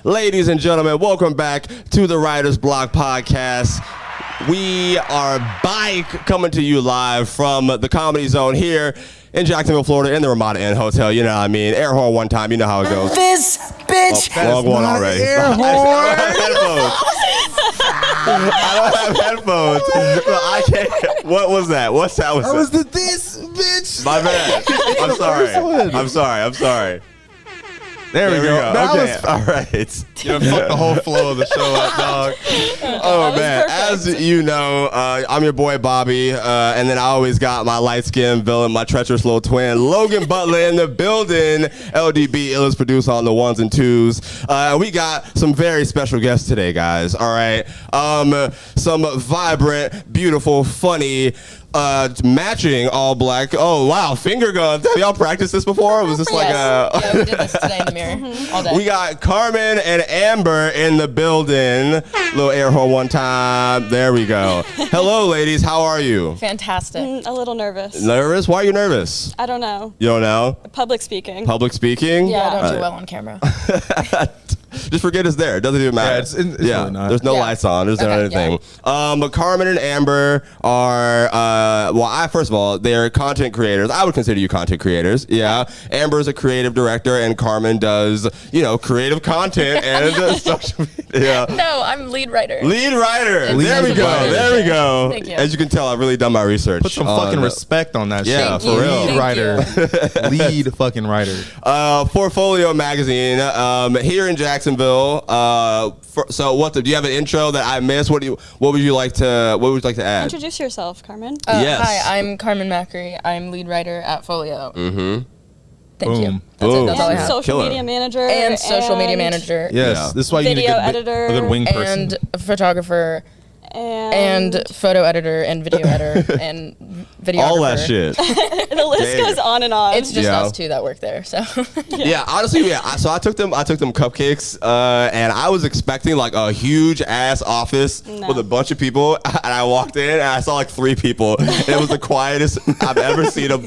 Ladies and gentlemen, welcome back to the Writer's Block Podcast. We are back coming to you live from the Comedy Zone here in Jacksonville, Florida, in the Ramada Inn Hotel. You know what I mean? Air horn one time. You know how it goes. This bitch. Wrong one already. Air horn. I don't have headphones. So I can't. What was that? What sound was that? That was the this bitch. My bad. I'm sorry. There we go. Okay. All right. You done fucked the whole flow of the show up, dog. Oh, man. As you know, I'm your boy, Bobby. And then I always got my light-skinned villain, my treacherous little twin, Logan Butler in the building. LDB, illest producer on the ones and twos. We got some very special guests today, guys. All right. Some vibrant, beautiful, funny, matching all black. Oh, wow. Finger guns. Have y'all practiced this before? Was this like a... Yeah, we did this today in the mirror all day. We got Carmen and Ambar in the building. Little air horn one time. There we go. Hello, ladies. How are you? Fantastic. A little nervous. Nervous? Why are you nervous? I don't know. You don't know? Public speaking. Public speaking? Yeah, I don't do well on camera. Just forget it's there. It doesn't even matter. Yeah, it's really not. There's no lights on. There's no anything. But Carmen and Ambar are, first of all, they're content creators. I would consider you content creators. Yeah. Ambar's a creative director, and Carmen does, creative content and social media. No, I'm lead writer. Lead writer. There we go. Thank you. As you can tell, I've really done my research. Put some fucking respect on that shit. Yeah, for real. Lead writer. Lead fucking writer. For Folio magazine, here in Jacksonville. Do you have an intro that I missed? What would you like to add? Introduce yourself, Carmen. Yes. Hi, I'm Carmen Macri. I'm lead writer at Folio. Mm-hmm. Thank you. Boom. That's all I And have. social media manager. And social media manager. Yes. Yeah. This is why you need Video a editor. good wing person. And a photographer. And Photo editor and video editor and videographer. All that shit. the list goes on and on. It's just us two that work there. So Yeah, honestly, yeah. So I took them cupcakes, and I was expecting like a huge ass office with a bunch of people, and I walked in and I saw like 3 people. And it was the quietest I've ever seen a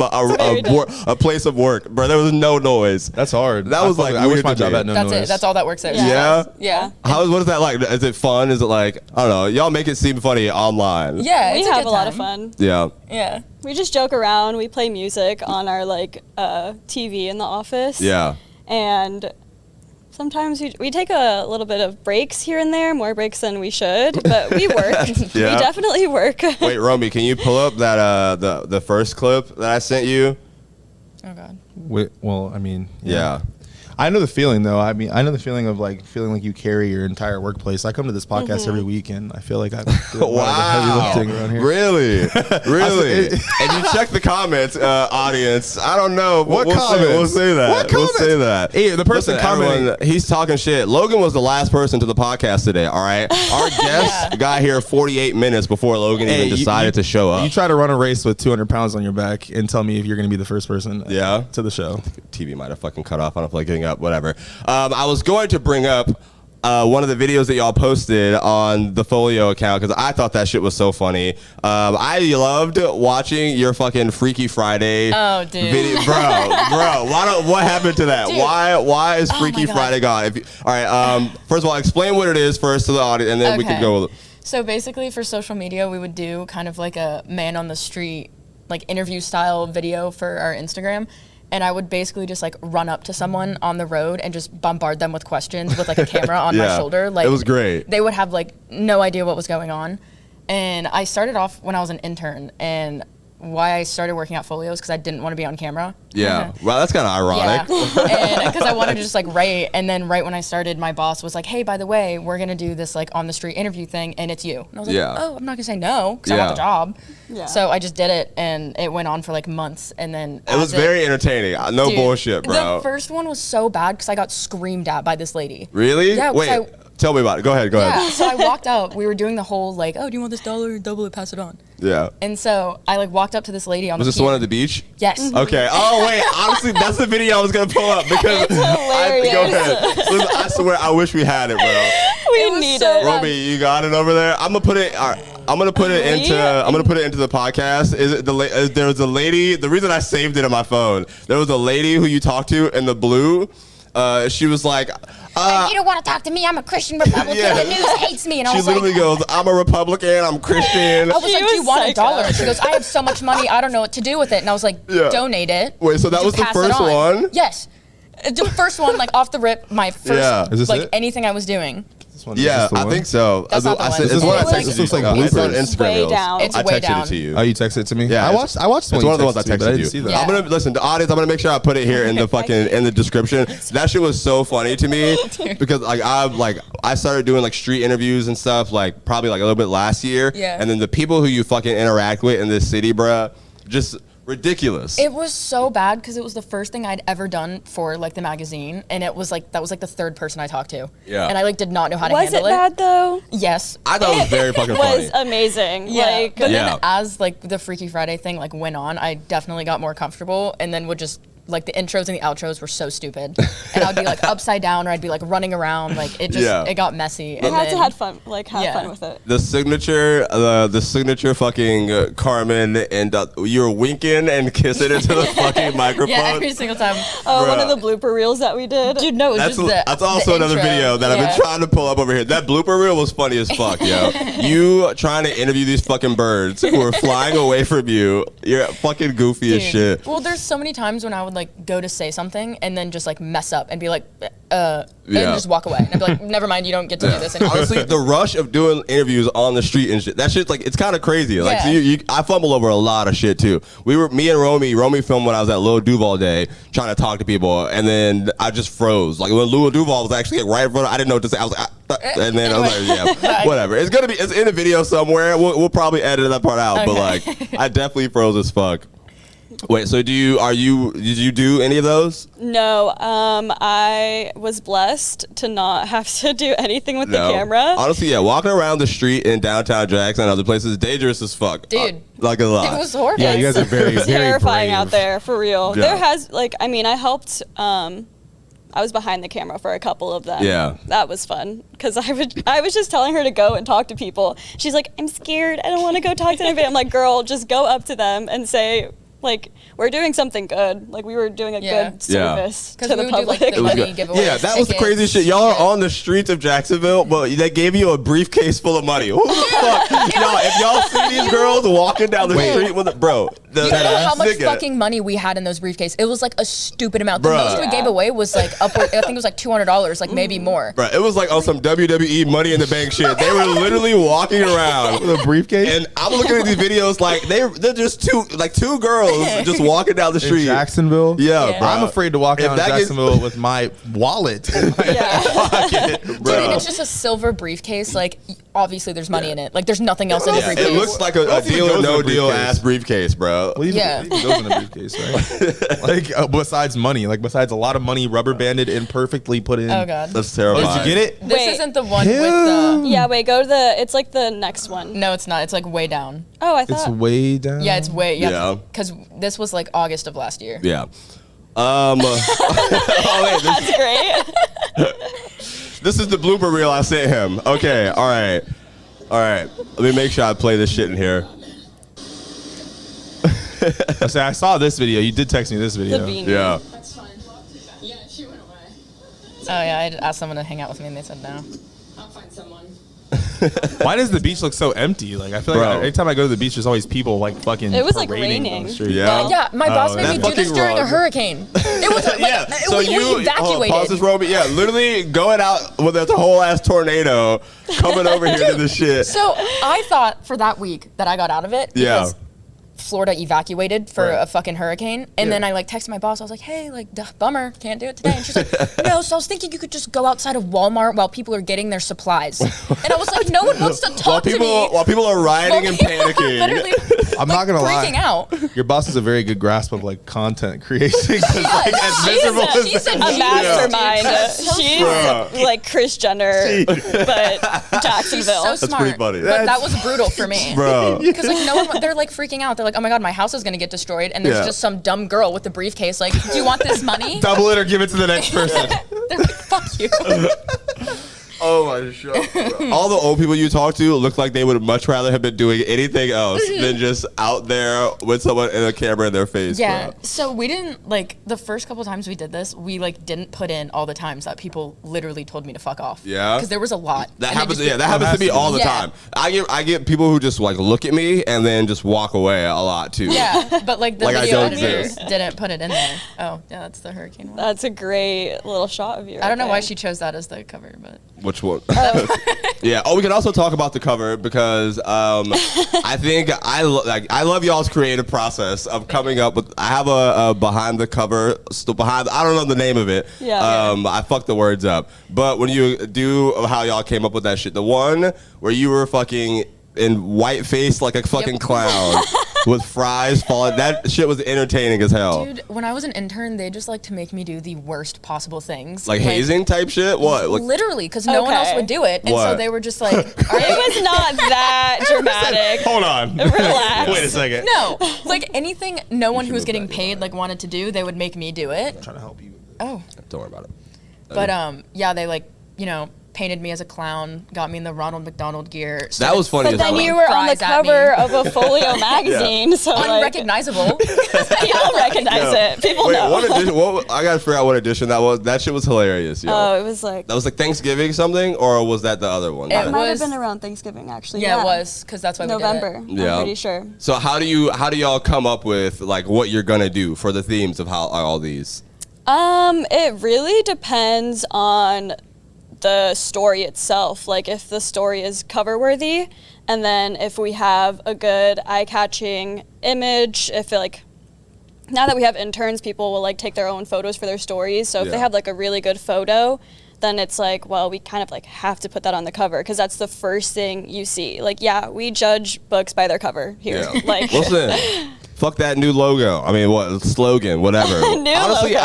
place of work, bro. There was no noise. That's hard. That was I wish my job had no that's noise. it. That's all that works there. Yeah? Yeah. What is that like? Is it fun? Is it like, I don't know, y'all make it seem funny online. Yeah, we it's have good a lot of time. fun. Yeah. Yeah. We just joke around. We play music on our TV in the office. Yeah. And sometimes we take a little bit of breaks here and there, more breaks than we should, but we work. Yeah. We definitely work. Wait, Romy, can you pull up that the first clip that I sent you? Oh God. Well, I mean, Yeah. I know the feeling though. I mean, I know the feeling of like feeling like you carry your entire workplace. I come to this podcast every week, and I feel like I do a lot of the heavy lifting around here. Really? Really? And you check the comments, audience. I don't know. What we'll comments? We'll say that. What We'll comments? say that. Hey, the person commenting. Everyone, he's talking shit. Logan was the last person to the podcast today, all right? Our guest got here 48 minutes before Logan even decided to show up. You try to run a race with 200 pounds on your back and tell me if you're going to be the first person to the show. TV might have fucking cut off. I don't feel like getting up. Whatever. I was going to bring up one of the videos that y'all posted on the Folio account because I thought that shit was so funny. I loved watching your fucking Freaky Friday video. Bro, what happened to that? Dude. Why is Freaky Friday gone? All right, first of all, explain what it is first to the audience, and then we can go with it. So basically for social media, we would do kind of like a man on the street, like interview style video for our Instagram. And I would basically just like run up to someone on the road and just bombard them with questions with like a camera on my shoulder. Like it was great. They would have like no idea what was going on. And I started off when I was an intern, and why I started working at Folio is because I didn't want to be on camera. Yeah. Well, that's kind of ironic. Yeah. And because I wanted to just like write, and then right when I started, my boss was like, "Hey, by the way, we're gonna do this like on the street interview thing, and it's you." And I was like, "Oh, I'm not gonna say no because I want the job." Yeah. So I just did it, and it went on for like months, and then it was very entertaining. No bullshit, bro. The first one was so bad because I got screamed at by this lady. Really? Yeah. Wait. Tell me about it. Go ahead. Yeah, so I walked up. We were doing the whole like, "Oh, do you want this dollar? Double it, pass it on." Yeah. And so I like walked up to this lady on Was the this the one at the beach? Yes. Okay. Oh wait, honestly, that's the video I was gonna pull up because It's hilarious. go ahead. Listen, I swear, I wish we had it, bro. We need it. Romy, you got it over there. I'm gonna put it. All right, I'm gonna put it into the podcast. Is it there was a lady? The reason I saved it on my phone. There was a lady who you talked to in the blue. She was like, you don't want to talk to me. I'm a Christian Republican. Yeah. The news hates me. And I She was literally like, goes, I'm a Republican, I'm Christian. I was She like, do you was want psycho. $1? She goes, I have so much money, I don't know what to do with it. And I was like, Yeah. donate it. Wait, so that Just was the pass it first on. one? Yes. The first one, like off the rip, my first, Yeah. Is this like it? anything I was doing. This one, is Yeah, this the I one? think so. That's not the one. It's what I This texted looks you. like It's on bloopers. Instagram. Way Reels. down. It's I way texted down. it to you. Oh, you texted it to me? Yeah, I watched the It's one of the ones I you, but texted I you. didn't see that. Yeah. I'm gonna listen. The audience. I'm gonna make sure I put it here in the fucking in the description. That shit was so funny to me because I started doing like street interviews and stuff like probably like a little bit last year. Yeah. And then the people who you fucking interact with in this city, bruh, just ridiculous. It was so bad because it was the first thing I'd ever done for like the magazine, and it was like that was like the third person I talked to. Yeah. And I like did not know how to Was it handle it. bad though? Yes. I thought it was very fucking It was funny. amazing. Yeah. Like, But Yeah. then as like the Freaky Friday thing like went on, I definitely got more comfortable, and then would just like the intros and the outros were so stupid, and I'd be like upside down or I'd be like running around, like it just Yeah. it got messy. we And had to then- have fun. Like have Yeah. fun with it. The signature fucking Carmen, and you were winking and kissing into the fucking microphone. Yeah, every single time. Oh, one Bruh. of the blooper reels that we did. Dude, no, it was That's, just the that's also the another intro. video that I've Yeah. been trying to pull up over here. That blooper reel was funny as fuck, yo. You trying to interview these fucking birds who are flying away from you. You're fucking goofy as Dude. shit. Well, there's so many times when I would like go to say something and then just like mess up and be like, Yeah. and just walk away. And I'd be like, never mind, you don't get to do this anymore. Honestly, the rush of doing interviews on the street and shit, that shit's like, it's kind of crazy. Like, Yeah. so I fumble over a lot of shit too. Me and Romy filmed when I was at Lil Duval Day trying to talk to people, and then I just froze. Like, when Lil Duval was actually like, right in front of I didn't know what to say. I was like, and then I was like, yeah, whatever. It's in a video somewhere. We'll probably edit that part out, but like, I definitely froze as fuck. Wait, so did you do any of those? No, I was blessed to not have to do anything with the camera. Honestly, yeah, walking around the street in downtown Jackson and other places is dangerous as fuck. Dude. Like a lot. It was horrible. Yeah, you guys are very, It's very terrifying brave. out there, for real. Yeah. There has, like, I mean, I helped, I was behind the camera for a couple of them. Yeah. That was fun, because I was just telling her to go and talk to people. She's like, I'm scared, I don't want to go talk to anybody. I'm like, girl, just go up to them and say, like, we're doing something good. Like, we were doing a Yeah. good service Because to we the would do like public. the It was money good. giveaways. Yeah, that was the tickets, craziest shit. Y'all are shit. on the streets of Jacksonville, but they gave you a briefcase full of money. Who the fuck? Y'all, if y'all see these girls walking down the street with it, bro. You know how much nigga- fucking money we had in those briefcases? It was like a stupid amount. The Bruh. most we gave away was like upward. I think it was like $200, like maybe more. Bro, it was like on some WWE Money in the Bank shit. They were literally walking around With a briefcase? and I'm looking at these videos like they're just two girls just walking down the In street. Jacksonville? Yeah, bro. I'm afraid to walk If down that gets- Jacksonville with my wallet. in my Yeah. pocket, Dude, bro. and it's just a silver briefcase. Like, obviously, there's money in it. Like, there's nothing else in the Yeah, briefcase. it looks like a What deal even or goes in no a deal briefcase? ass briefcase, bro. What even, Yeah. what even goes in a briefcase, right? Like, besides money, like, besides a lot of money rubber banded and perfectly put in. Oh god. That's terrible. Did you get it? This Wait. isn't the one with the. Yeah, wait, go to the, it's like the next one. No, it's not. It's like way down. Oh, I It's thought. way down. Yeah, it's way. Yeah. Yeah. Because this was like August of last year. Yeah. Oh wait, That's great. this is the blooper reel I sent him. Okay, all right. Let me make sure I play this shit in here. I say, I saw this video. You did text me this The video. beanie. Yeah. That's fine. Yeah, she went away. Oh yeah, I asked someone to hang out with me and they said no. I'll find someone. Why does the beach look so empty? Like, I feel like Bro. every time I go to the beach, there's always people like fucking. It was, like, parading on raining. the street. Yeah. Yeah, my boss made that's me do this fucking during a wrong. hurricane. It was like, Yeah. So we you evacuated. pause this, Roby. Yeah, literally going out with a whole ass tornado coming over here to this shit. So I thought for that week that I got out of it Yeah. because Florida evacuated for Right. a fucking hurricane. And then I like texted my boss. I was like, hey, like, bummer, can't do it today. And she's like, no, so I was thinking you could just go outside of Walmart while people are getting their supplies. And I was like, no one wants to talk to me. While people are rioting and People are panicking. literally, I'm not gonna freaking lie. out. Your boss has a very good grasp of like content creation. 'Cause, like, as miserable as She's that a A is, mastermind. So She's Bruh. like Kris Jenner, but Jacksonville. So smart. pretty funny. But that was brutal for me. Bro. Because like no one, they're like freaking out. They're like, oh my god, my house is gonna get destroyed, and there's Yeah. just some dumb girl with a briefcase. Like, do you want this money? double it or give it to the next person. They're like, fuck you. Oh my god! All the old people you talk to look like they would much rather have been doing anything else than just out there with someone in a camera in their face. Yeah. Bro. So we didn't like the first couple times we did this. We like didn't put in all the times that people literally told me to fuck off. Yeah. Because there was a lot. That And they happens. just Yeah, that happens to me all the Yeah. time. I get people who just like look at me and then just walk away a lot too. Yeah, but like the Like I video don't editor exist. didn't put it in there. Oh, yeah, that's the hurricane one. That's a great little shot of you. I don't know right why there. she chose that as the cover, but Which one? Yeah. Oh, we can also talk about the cover because I think I love y'all's creative process of coming up with. I have a behind the cover, behind. I don't know the name of it. Yeah. I fucked the words up. But when you do how y'all came up with that shit, the one where you were fucking in white face like a fucking clown with fries falling, that shit was entertaining as hell. dude, when I was an intern, they just like to make me do the worst possible things. Like hazing type shit. What? Like, Literally, because no one else Okay. would do it, and so What? they were just like, "All It right." was not that dramatic. Hold on. Relax. Wait a second. No, like anything no one who was move getting back, paid like wanted to do, they would make me do it. Trying to help you. Oh, don't worry about it. but yeah, they like painted me as a clown, got me in the Ronald McDonald gear. That was funny But as then hell. you were on the Fries at me. cover of a Folio magazine, so like, Unrecognizable. people recognize it. People Wait, know. what edition? I gotta figure out what edition that was. That shit was hilarious, yo. Oh, it was like That was like Thanksgiving something, or was that the other one? It it might have was- been around Thanksgiving actually. Yeah, it was because that's why we November. did it. Yeah. I'm pretty sure. So how do y'all come up with like what you're gonna do for the themes of how all these? It really depends on the story itself. Like if the story is cover worthy, and then if we have a good eye-catching image, if it, like now that we have interns, people will like take their own photos for their stories. So if they Yeah. have like a really good photo, then it's like, well, we kind of like have to put that on the cover because that's the first thing you see. Like, yeah, we judge books by their cover here. Yeah. Like, Listen, fuck that new logo. I mean, what slogan? Whatever. New Honestly, logo.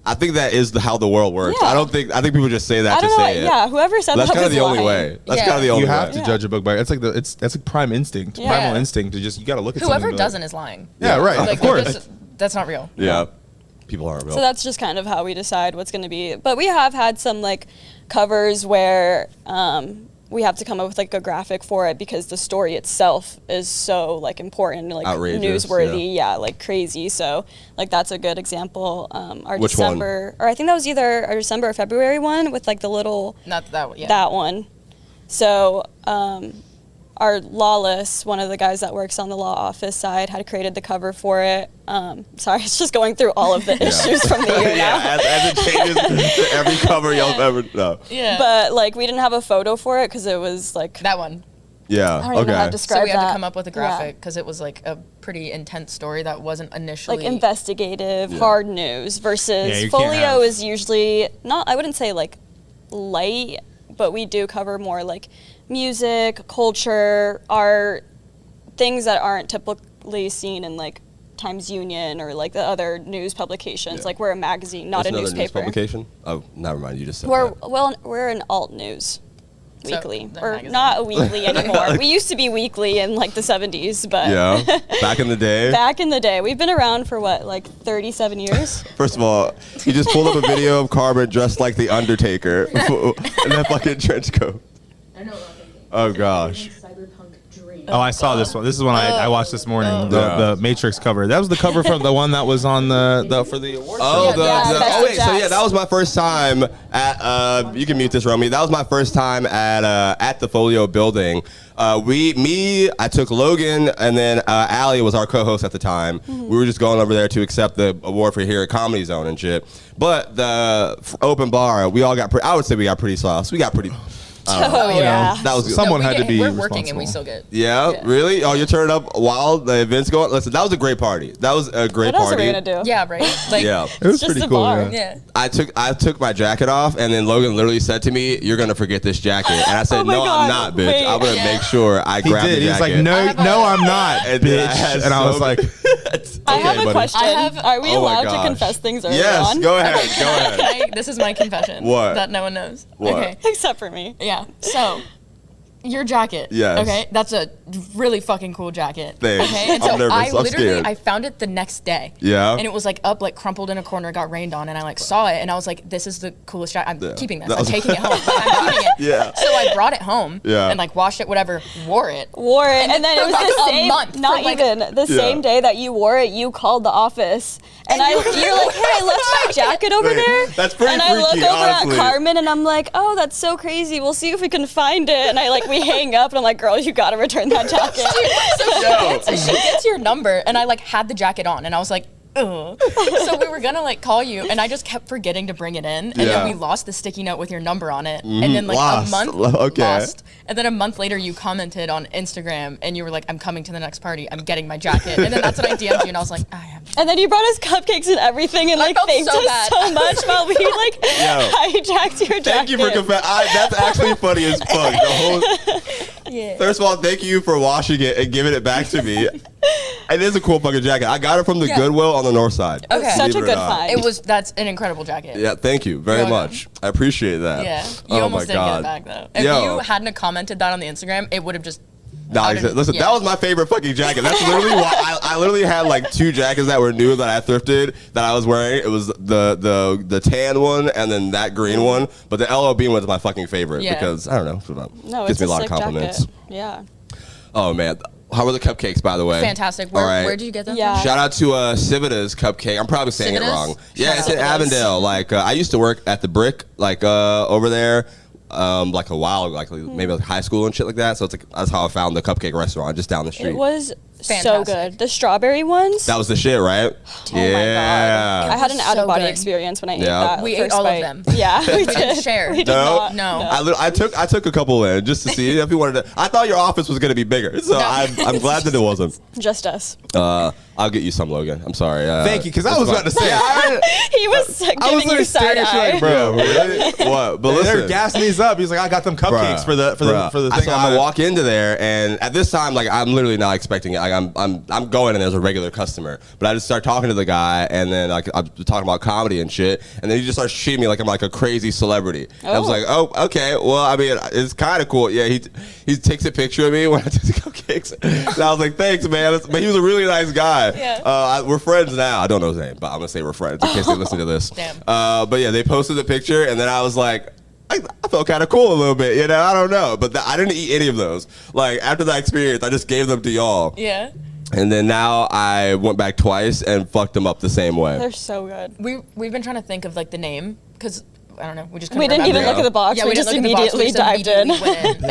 I think that is how the world works. Yeah. I think people just say that I to don't know. say it. Yeah, whoever said That's that kind of was the only lying. way. That's Yeah. kind of the only You have way. to Yeah. judge a book by it's like that's like prime instinct, Yeah. primal instinct to just you got to look at Whoever something and be doesn't like, is lying. Yeah, right. Like, of course. that's not real. Yeah. People aren't real. So that's just kind of how we decide what's going to be. But we have had some like covers where we have to come up with like a graphic for it because the story itself is so like important, like Outrageous, newsworthy, yeah, like crazy. So like that's a good example. Our Which one? December, or I think that was either our December or February one with like the little Not that one. Yeah. that one. So our Lawless, one of the guys that works on the law office side, had created the cover for it. Sorry, it's just going through all of the issues from the year now. yeah, as it changes to every cover y'all ever know. Yeah. But like we didn't have a photo for it because it was like that one. Yeah. I don't even know how to Okay. describe So we had that. to come up with a Yeah. graphic because it was like a pretty intense story that wasn't initially Like investigative, Yeah. hard news versus Yeah, you can't Folio have- is usually not, I wouldn't say like light, but we do cover more like music, culture, art, things that aren't typically seen in like Times Union or like the other news publications. Yeah. Like we're a magazine, not That's a another news newspaper. publication? Oh, never mind. You just said We're that. well, we're an alt news. So, Weekly. the Or magazine. not a weekly anymore. We used to be weekly in like the 70s, but Yeah. Back in the day. back in the day. We've been around for what, like 37 years? First of all, he just pulled up a video of Carmen dressed like the Undertaker in that fucking trench coat. I know. Oh gosh. Cyberpunk dream. Oh, I saw this one. This is one I watched this morning. Yeah. The Matrix cover. That was the cover from the one that was on the for the award. Oh, Yeah, Best oh of wait, so yeah, Jax. that was my first time at. You can mute this, Romy. That was my first time at the Folio building. I took Logan, and then Allie was our co-host at the time. Mm-hmm. We were just going over there to accept the award for here at Comedy Zone and shit. But the open bar, we all got. I would say we got pretty sauce. We got pretty. Oh, yeah. That was good. Someone we had to get- be We're working and we responsible. still get. Yeah, really? Oh, you're turning up while the event's going? Listen, that was a great party. That was a great What else are party. we going to do? Yeah, right. Like, Yeah. It was It's just pretty a cool. bar. Yeah. yeah. I took my jacket off, and then Logan literally said to me, "You're gonna forget this jacket." And I said, Oh my "No, God, I'm not, bitch. wait. I'm gonna Yeah. make sure I He grab did. the He was jacket." like, no, have a- no, I'm not, And then I bitch. had And I was so like, I have a buddy. question. I have- Are we Oh my allowed to gosh. confess things early Yes, on? go ahead, go ahead. Okay, this is my confession. What? That no one knows. What? Okay. Except for me. Yeah. So, Your jacket. Yes. Okay, that's a really fucking cool jacket. Thanks. Okay, and I'm so nervous. I I'm literally scared. I found it the next day. Yeah. And it was like up, like crumpled in a corner, it got rained on, and I like saw it, and I was like, this is the coolest jacket. I'm keeping this. That I'm was- taking it home. I'm keeping it. Yeah. So I brought it home. Yeah. And like washed it, whatever, wore it. And then it for was like the a same, month, not for like- even the same day that you wore it. You called the office, and you're like, "Hey, I left my jacket over there." That's pretty And I look freaky, over honestly. at Carmen, and I'm like, "Oh, that's so crazy. We'll see if we can find it." And we hang up, and I'm like, "Girl, you gotta return that jacket." So she gets your number, and I like had the jacket on, and I was like, ugh. So we were gonna like call you, and I just kept forgetting to bring it in, and Yeah. then we lost the sticky note with your number on it, and then like Lost. a month Okay. lost, and then a month later you commented on Instagram, and you were like, "I'm coming to the next party. I'm getting my jacket," and then that's when I DM'd you, and I was like, I have. And then you brought us cupcakes and everything, and I felt thanked so us bad. so much while we hijacked your jacket. Thank you for that's actually funny as fuck. The whole. Yeah. First of all, thank you for washing it and giving it back to me. It is a cool fucking jacket. I got it from the Goodwill on the north side. Okay. Such Believe a it or good not. find. That's an incredible jacket. Yeah, thank you very You're welcome. much. I appreciate that. Yeah, you Oh almost my didn't God. get it back though. If Yo. you hadn't have commented that on the Instagram, it would have just. No, listen, that was my favorite fucking jacket. That's literally why I literally had like 2 jackets that were new that I thrifted that I was wearing. It was the tan one and then that green one. But the LL Bean was my fucking favorite Yeah. because I don't know. No, Gives it's me a lot sick of compliments. jacket. Yeah. Oh man, how were the cupcakes by the way? Fantastic. All right. Where did you get them? Yeah. from? Shout out to Civita's Cupcake. I'm probably saying Civita's? it wrong. Yeah, Shout it's out in Civita's. Avondale. Like I used to work at the Brick, like over there, like a while, like maybe like high school and shit like that. So it's like that's how I found the cupcake restaurant just down the street. It was so Fantastic. good. The strawberry ones. That was the shit, right? Oh my god! I had an was out of body so good. experience when I ate Yeah. that. We first ate all of bite. them. Yeah, we didn't did. share. We did No? not. No. I took a couple in just to see if you wanted to. I thought your office was gonna be bigger, so I'm glad that it wasn't. Just us. I'll get you some, Logan. I'm sorry. Thank you, because I that's was fine. about to say. He was giving you side eye. bro. Really? What? But They're listen. gassing these up. He's like, I got them cupcakes Bruh, for the bruh. thing. So I walk into there, and at this time, like I'm literally not expecting it. Like I'm going in as a regular customer, but I just start talking to the guy, and then like I'm talking about comedy and shit, and then he just starts treating me like I'm like a crazy celebrity. And I was Oh. like, oh, okay. Well, I mean, it's kind of cool. Yeah, he takes a picture of me when I took the cupcakes, and I was like, thanks, man. But he was a really nice guy. Yeah. We're friends now. I don't know his name, but I'm gonna say we're friends in case they listen to this. Damn. But yeah, they posted the picture, and then I was like. I felt kind of cool a little bit, you know. I don't know, but I didn't eat any of those. Like after that experience, I just gave them to y'all. Yeah. And then now I went back twice and fucked them up the same way. They're so good. We've been trying to think of like the name because I don't know. We just We didn't even look at the box. Yeah, we didn't just look at the box. We immediately just dived in.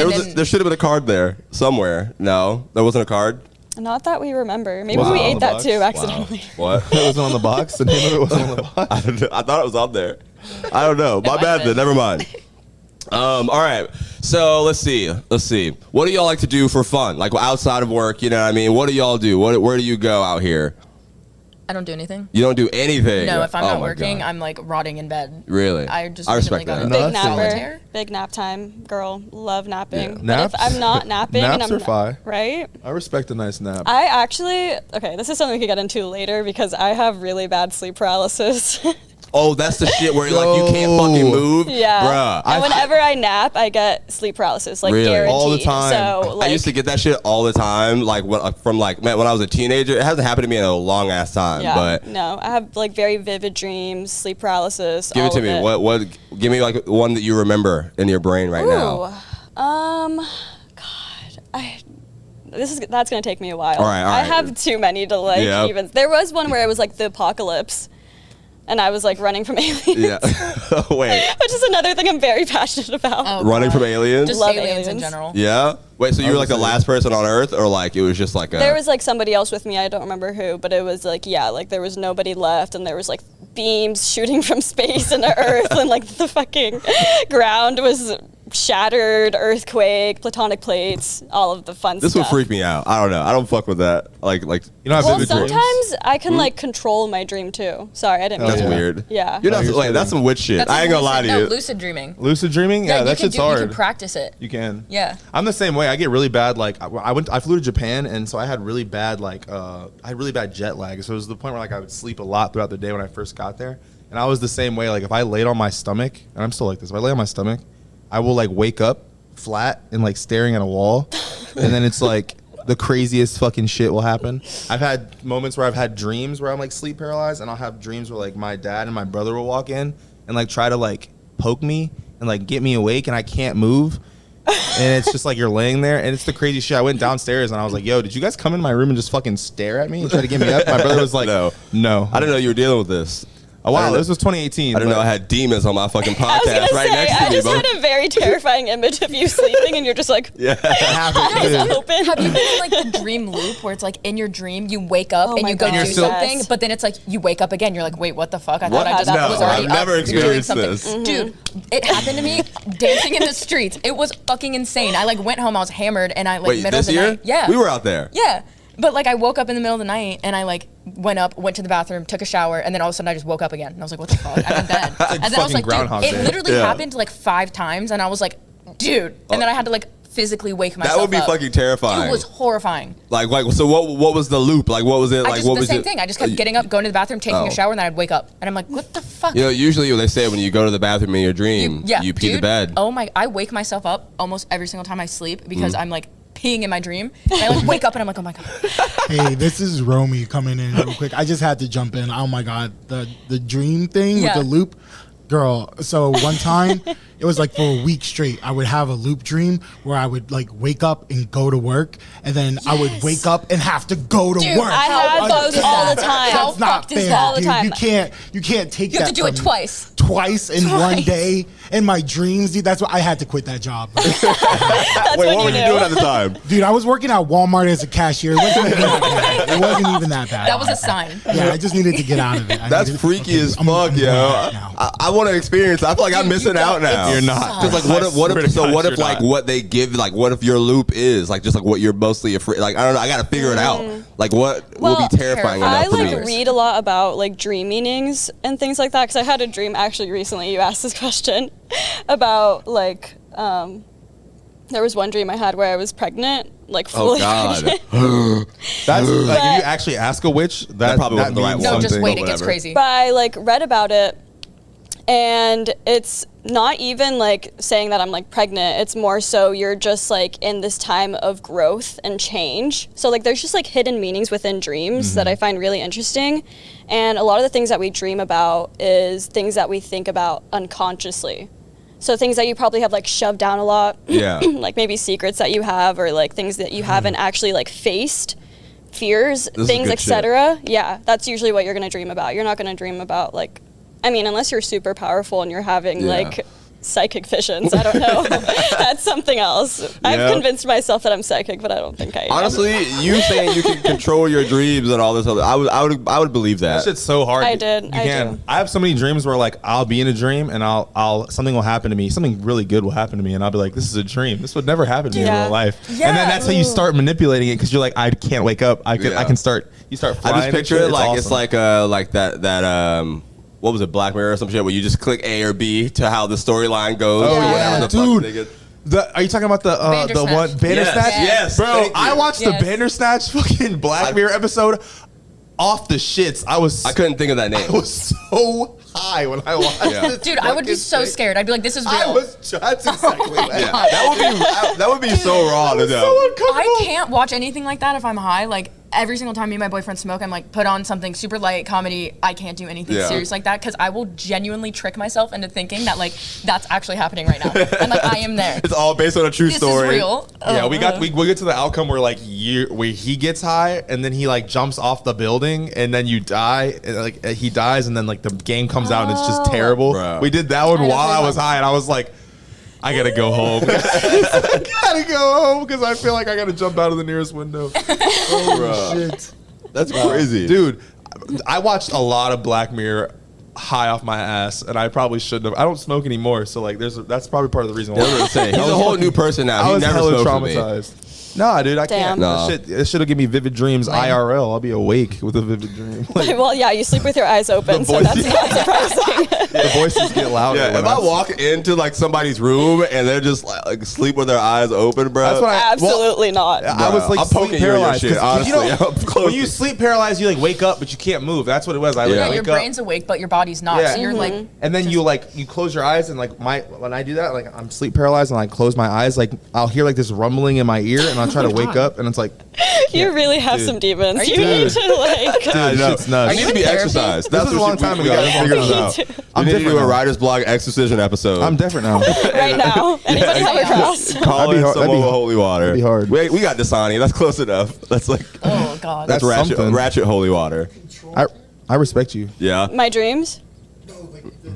went in. There should have been a card there somewhere. No, there wasn't a card. Not that we remember. Maybe Was it we on ate the that box? too Wow. accidentally. What? It wasn't on the box. The name of it wasn't on the box. I don't know. I thought it was on there. I don't know. My might bad have then. been. Never mind. All right. So let's see. What do y'all like to do for fun? Like outside of work, you know what I mean? What do y'all do? Where do you go out here? I don't do anything. You don't do anything. No, if I'm Oh not my working, God. I'm like rotting in bed. Really? I just I recently respect got that. a No, Big that's napper. solitaire. Big nap time, girl. Love napping. Yeah. But if Naps? I'm not napping and Naps I'm are fine. right? I respect a nice nap. I actually, okay, this is something we could get into later because I have really bad sleep paralysis. Oh, that's the shit where like you can't fucking move. Yeah. Bruh. And whenever I nap, I get sleep paralysis, like Really? guaranteed. All the time. So, like, I used to get that shit all the time, like when I was a teenager. It hasn't happened to me in a long ass time, yeah, but no, I have like very vivid dreams, sleep paralysis. give all it to of me. it. What? Give me like one that you remember in your brain right now. That's gonna take me a while. All right. I have too many to like Yeah. even. There was one where it was like the apocalypse, and I was like running from aliens. Yeah. Wait. Which is another thing I'm very passionate about. Oh, Running God. from aliens? Just Love aliens in aliens. general. Yeah. Wait. So you were like the Obviously. last person on Earth, or like it was just like a? There was like somebody else with me. I don't remember who, but it was like like there was nobody left, and there was like beams shooting from space into Earth, and like the fucking ground was shattered, earthquake, platonic plates, all of the fun This stuff. would freak me out. I don't know. I don't fuck with that. Like. You don't have Well, vivid dreams? sometimes I can like control my dream too. Sorry, I didn't. That's mean to. weird. Yeah. You're not. you're Wait, that's kidding. some witch shit. That's I ain't gonna lucid, lie to no, you. lucid dreaming. Lucid dreaming? Yeah, you that can shit's do, hard. You can practice it. You can. Yeah. I'm the same way. I get really bad. Like I flew to Japan, and so I had really bad I had really bad jet lag. So it was the point where like I would sleep a lot throughout the day when I first got there. And I was the same way. Like if I laid on my stomach, and I'm still like this. If I lay on my stomach, I will like wake up flat and like staring at a wall, and then it's like the craziest fucking shit will happen. I've had moments where I've had dreams where I'm like sleep paralyzed, and I'll have dreams where like my dad and my brother will walk in and like try to like poke me and like get me awake, and I can't move. And it's just like you're laying there, and it's the crazy shit. I went downstairs and I was like, yo, did you guys come in my room and just fucking stare at me and try to get me up? My brother was like, no. I didn't know you were dealing with this. Oh, wow, this was 2018. I didn't know I had demons on my fucking I was podcast gonna right say, next to I me, just bro. had a very terrifying image of you sleeping, and you're just like, Yeah. eyes open. Have you been in like the dream loop where it's like in your dream you wake up Oh and my you go God. do And you're still- something, but then it's like you wake up again. You're like, wait, what the fuck? I What? thought I just No, was already I've up. never You're doing experienced something. this. Dude, it happened to me dancing in the streets. It was fucking insane. I like went home. I was hammered, and I like Wait, middle this of the year? night. Yeah, We were out there. Yeah. But like I woke up in the middle of the night and I like went up, went to the bathroom, took a shower, and then all of a sudden I just woke up again. And I was like, what the fuck? I'm in bed. And then I was fucking like, Groundhog dude, Day. it literally Yeah. happened like 5 times, and I was like, dude. And then I had to like physically wake myself up. That would be fucking terrifying. It was horrifying. Like, so what was the loop? Like, what was it? Like, what The was same it? thing. I just kept getting up, going to the bathroom, taking Oh. a shower, and then I'd wake up. And I'm like, what the fuck? You know, usually what they say when you go to the bathroom in your dream, you pee the dude, bed. Oh my, I wake myself up almost every single time I sleep because Mm-hmm. I'm like peeing in my dream. And I like wake up and I'm like, oh my God. Hey, this is Romy coming in real quick. I just had to jump in. Oh my God, the dream thing Yeah. with the loop, girl. So one time, it was like for a week straight, I would have a loop dream where I would like wake up and go to work, and then I would wake up and have to go to Dude, work. I had those all the time. That's not fucked is fair, that? All the dude. time. You can't take You that. have to do it from me. twice. Twice in one Twice. day in my dreams, dude. That's why I had to quit that job. That's Wait, when what were you you knew. doing at the time? Dude, I was working at Walmart as a cashier. It wasn't even that bad. It wasn't even that bad. That was a sign. Yeah, I just needed to get out of it. That's freaky as fuck, yo. I want to experience. I feel like I'm missing out now. You're not. Because like, what if like what they give, like, what if your loop is like just like what you're mostly afraid? Like, I don't know. I gotta figure it out. Like, what will Well, be terrifying I enough for like me? read a lot about like dream meanings and things like that because I had a dream actually recently. You asked this question about like there was one dream I had where I was pregnant, like Oh fully God. pregnant. That's like if you actually ask a witch, that probably wasn't the right means one. No, just something. wait. It but gets whatever. crazy. But I like read about it, and it's not even like saying that I'm like pregnant. It's more so you're just like in this time of growth and change. So like there's just like hidden meanings within dreams that I find really interesting. And a lot of the things that we dream about is things that we think about unconsciously. So things that you probably have like shoved down a lot. Yeah. Like maybe secrets that you have or like things that you haven't actually like faced, fears, is things, good shit. etc. Yeah, that's usually what you're going to dream about. You're not going to dream about like, I mean, unless you're super powerful and you're having Yeah. like psychic visions. I don't know. That's something else. Yeah. I've convinced myself that I'm psychic, but I don't think I am. Honestly, you saying you can control your dreams and all this other, I would believe That that. shit's so hard. I did. You I can. do. I have so many dreams where like I'll be in a dream and I'll something will happen to me. Something really good will happen to me, and I'll be like, "This is a dream. This would never happen to me in Yeah. real life." And then that's how you start manipulating it because you're like, "I can't wake up. I Yeah. can start." You start. I Flying just and picture shit. it like it's awesome. like that what was it, Black Mirror or some shit where you just click A or B to how the storyline goes. Oh, or yeah, whatever the dude. fuck, nigga. Are you talking about the one Bandersnatch. Bandersnatch? Yes, bro. thank you. I watched Yes. the Bandersnatch fucking Black Mirror episode off the shits. I couldn't think of that name. I was so high when I watched Yeah. this Dude, I would be fucking so thing. scared. I'd be like, this is real. That's exactly what Yeah, that would be so raw to so know. uncomfortable. I can't watch anything like that if I'm high. Like every single time me and my boyfriend smoke, I'm like, put on something super light comedy. I can't do anything Yeah. serious like that because I will genuinely trick myself into thinking that like that's actually happening right now. I'm like, I am there. It's all based on a true This story. is real. Yeah, we get to the outcome where like where he gets high and then he like jumps off the building and then you die and, like he dies and then like the game comes out and it's just terrible. Bro. We did that one I know while I pretty was much. high and I was like, I gotta go home. I gotta go home because I feel like I gotta jump out of the nearest window. Bro. Shit. That's crazy. Dude, I watched a lot of Black Mirror high off my ass and I probably shouldn't have. I don't smoke anymore, so like that's probably part of the reason why. That's what I'm saying. He's I a was whole fucking- new person now. I He was never hella smoked with me. traumatized. Nah, dude, I can't. Damn. Nah. That shit'll give me vivid dreams IRL. I'll be awake with a vivid dream. Like, Well, yeah, you sleep with your eyes open, so that's not surprising. the voices get louder. Yeah, when if I walk into like somebody's room and they're just like sleep with their eyes open, bro. That's what Absolutely not. I was like I'm poking sleep you in your paralyzed. shit, 'cause you know, honestly. I'm close. when you sleep paralyzed, you like wake up, but you can't move. That's what it was. I like, Yeah. Yeah, wake your up, brain's awake, but your body's not. Yeah. So you're like, and then you close your eyes, and like when I do that, like I'm sleep paralyzed, and I close my eyes, like I'll hear like this rumbling in my ear, and I'll try to wake up, and it's like, You really have Dude. some demons. You Dude. need to like. dude, I know. shit's nuts. I need to be therapy? exercised. This was a long time we ago. gotta figure this out. I'm We need to different do a now. writer's blog exorcism episode. I'm different now. right now. Anybody have a cross? Call That'd be in hard- someone that'd be- with holy water. that'd be hard. We got Dasani. That's close enough. That's like oh god. that's That's ratchet, something. ratchet holy water. I respect you. Yeah. My dreams. No, like the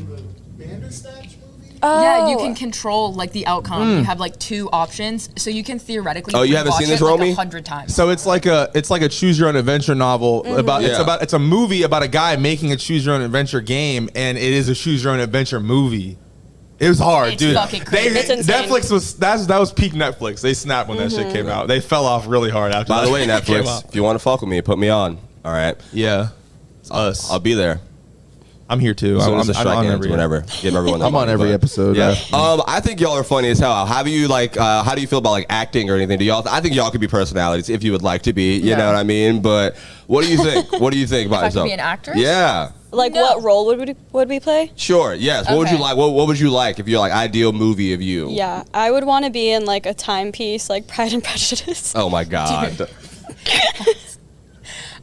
Bandersnatch movie. Yeah, you can control like the outcome. You have like 2 options, so you can theoretically. Oh, you haven't rewatch seen this, it, like, Romy? 100 times. So it's like a choose your own adventure novel about Yeah. it's a movie about a guy making a choose your own adventure game, and it is a choose your own adventure movie. It was hard, It's dude. fucking crazy. It's insane. Netflix that was peak Netflix. They snapped when that shit came out. They fell off really hard after. By the that way, shit came Netflix, out. if you want to fuck with me, put me on. All right. Yeah, it's us. I'll be there. I'm here too. As soon as I'm the strike on ends, every whenever. Give everyone the I'm on money, every but- episode. Yeah. Yeah. I think y'all are funny as hell. How do you like? How do you feel about like acting or anything? Do y'all? I think y'all could be personalities if you would like to be. You Yeah. know what I mean? But what do you think? What do you think about If I could yourself? be an actress? Yeah. Like, No. what role would we play? Sure. Yes. What would you Okay. like? What would you like if you're like ideal movie of you? Yeah, I would want to be in like a timepiece, like Pride and Prejudice. Oh my God.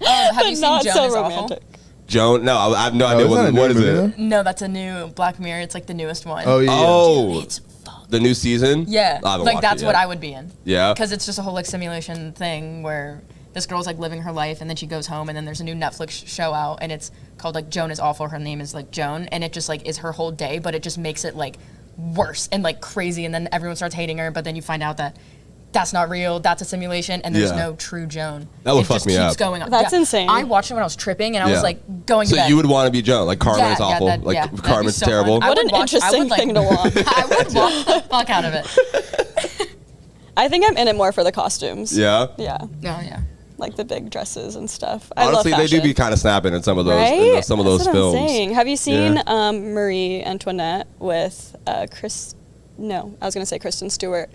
Have but you seen not Joan so is romantic. Awful? Joan? No, I have no idea. isn't that a What new is movie, it? though? No, that's a new Black Mirror. It's like the newest one. Oh yeah. Oh, It's fuck. the new season. Yeah, I haven't like watched that's it what yet. I would be in. Yeah. Because it's just a whole like simulation thing where this girl's like living her life and then she goes home and then there's a new Netflix show out and it's called like Joan is Awful. Her name is like Joan and it just like is her whole day, but it just makes it like worse and like crazy and then everyone starts hating her, but then you find out that that's not real, that's a simulation, and there's Yeah. no true Joan. That would it fuck just me keeps up. going on. That's insane. I watched it when I was tripping and I Yeah. was like going So to bed. you would want to be Joan? Like Carmen is awful. that'd be Carmen's so terrible. fun. I What would an watch- I would, interesting like- thing to watch. I would watch the fuck out of it. I think I'm in it more for the costumes. Yeah. Yeah, Oh yeah. like the big dresses and stuff. I Honestly, love they do fashion. be kind of snapping in some of those Right? some of That's those what films. I'm saying. Have you seen Yeah. Marie Antoinette with Chris? No, I was gonna say Kristen Stewart.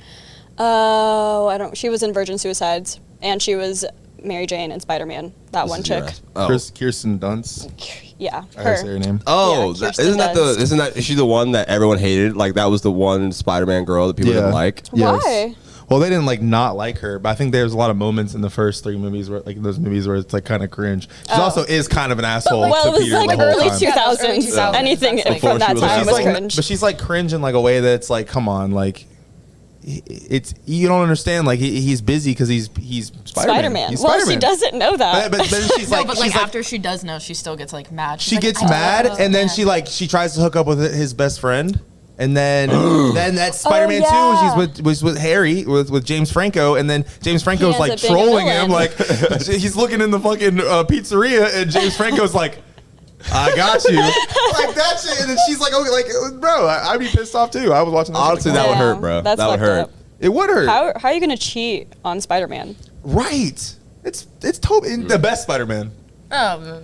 Oh, I don't. She was in Virgin Suicides, and she was Mary Jane in Spider-Man. That This one is chick. yours. Oh. Kirsten Dunst. Yeah, I gotta say her her. name. Oh, Yeah, that, Kirsten isn't that the Dunst. isn't that is she the one that everyone hated? Like that was the one Spider-Man girl that people didn't like. Yes. Why? Well, they didn't like not like her, but I think there's a lot of moments in the first 3 movies where like those movies where it's like kind of cringe. She also is kind of an asshole Well, to it was Peter like the whole early time. 2000s. 2000s. Anything That's like- from that Before she time was was like- cringe. But she's like cringe in like a way that's like, come on, like it's you don't understand. Like he's busy because he's Spider-Man. Spider-Man. He's Well, she Spider-Man. doesn't know that. But she's No, like, but like she's like after she does know, she still gets like mad. She's she like, gets "I mad love and then that." she tries to hook up with his best friend. And then that's Spider-Man yeah. 2 when she's with Harry with James Franco, and then James Franco's has like a big trolling him, villain. like he's looking in the fucking pizzeria, and James Franco's like, "I got you," like that shit, and then she's like, "Okay, like, bro, I'd be pissed off too." I was watching. That shit, Honestly, like, that would Yeah, hurt, bro. that's That would fucked hurt. up. it would hurt. How are you gonna cheat on Spider-Man? Right? It's totally the best Spider-Man. Oh,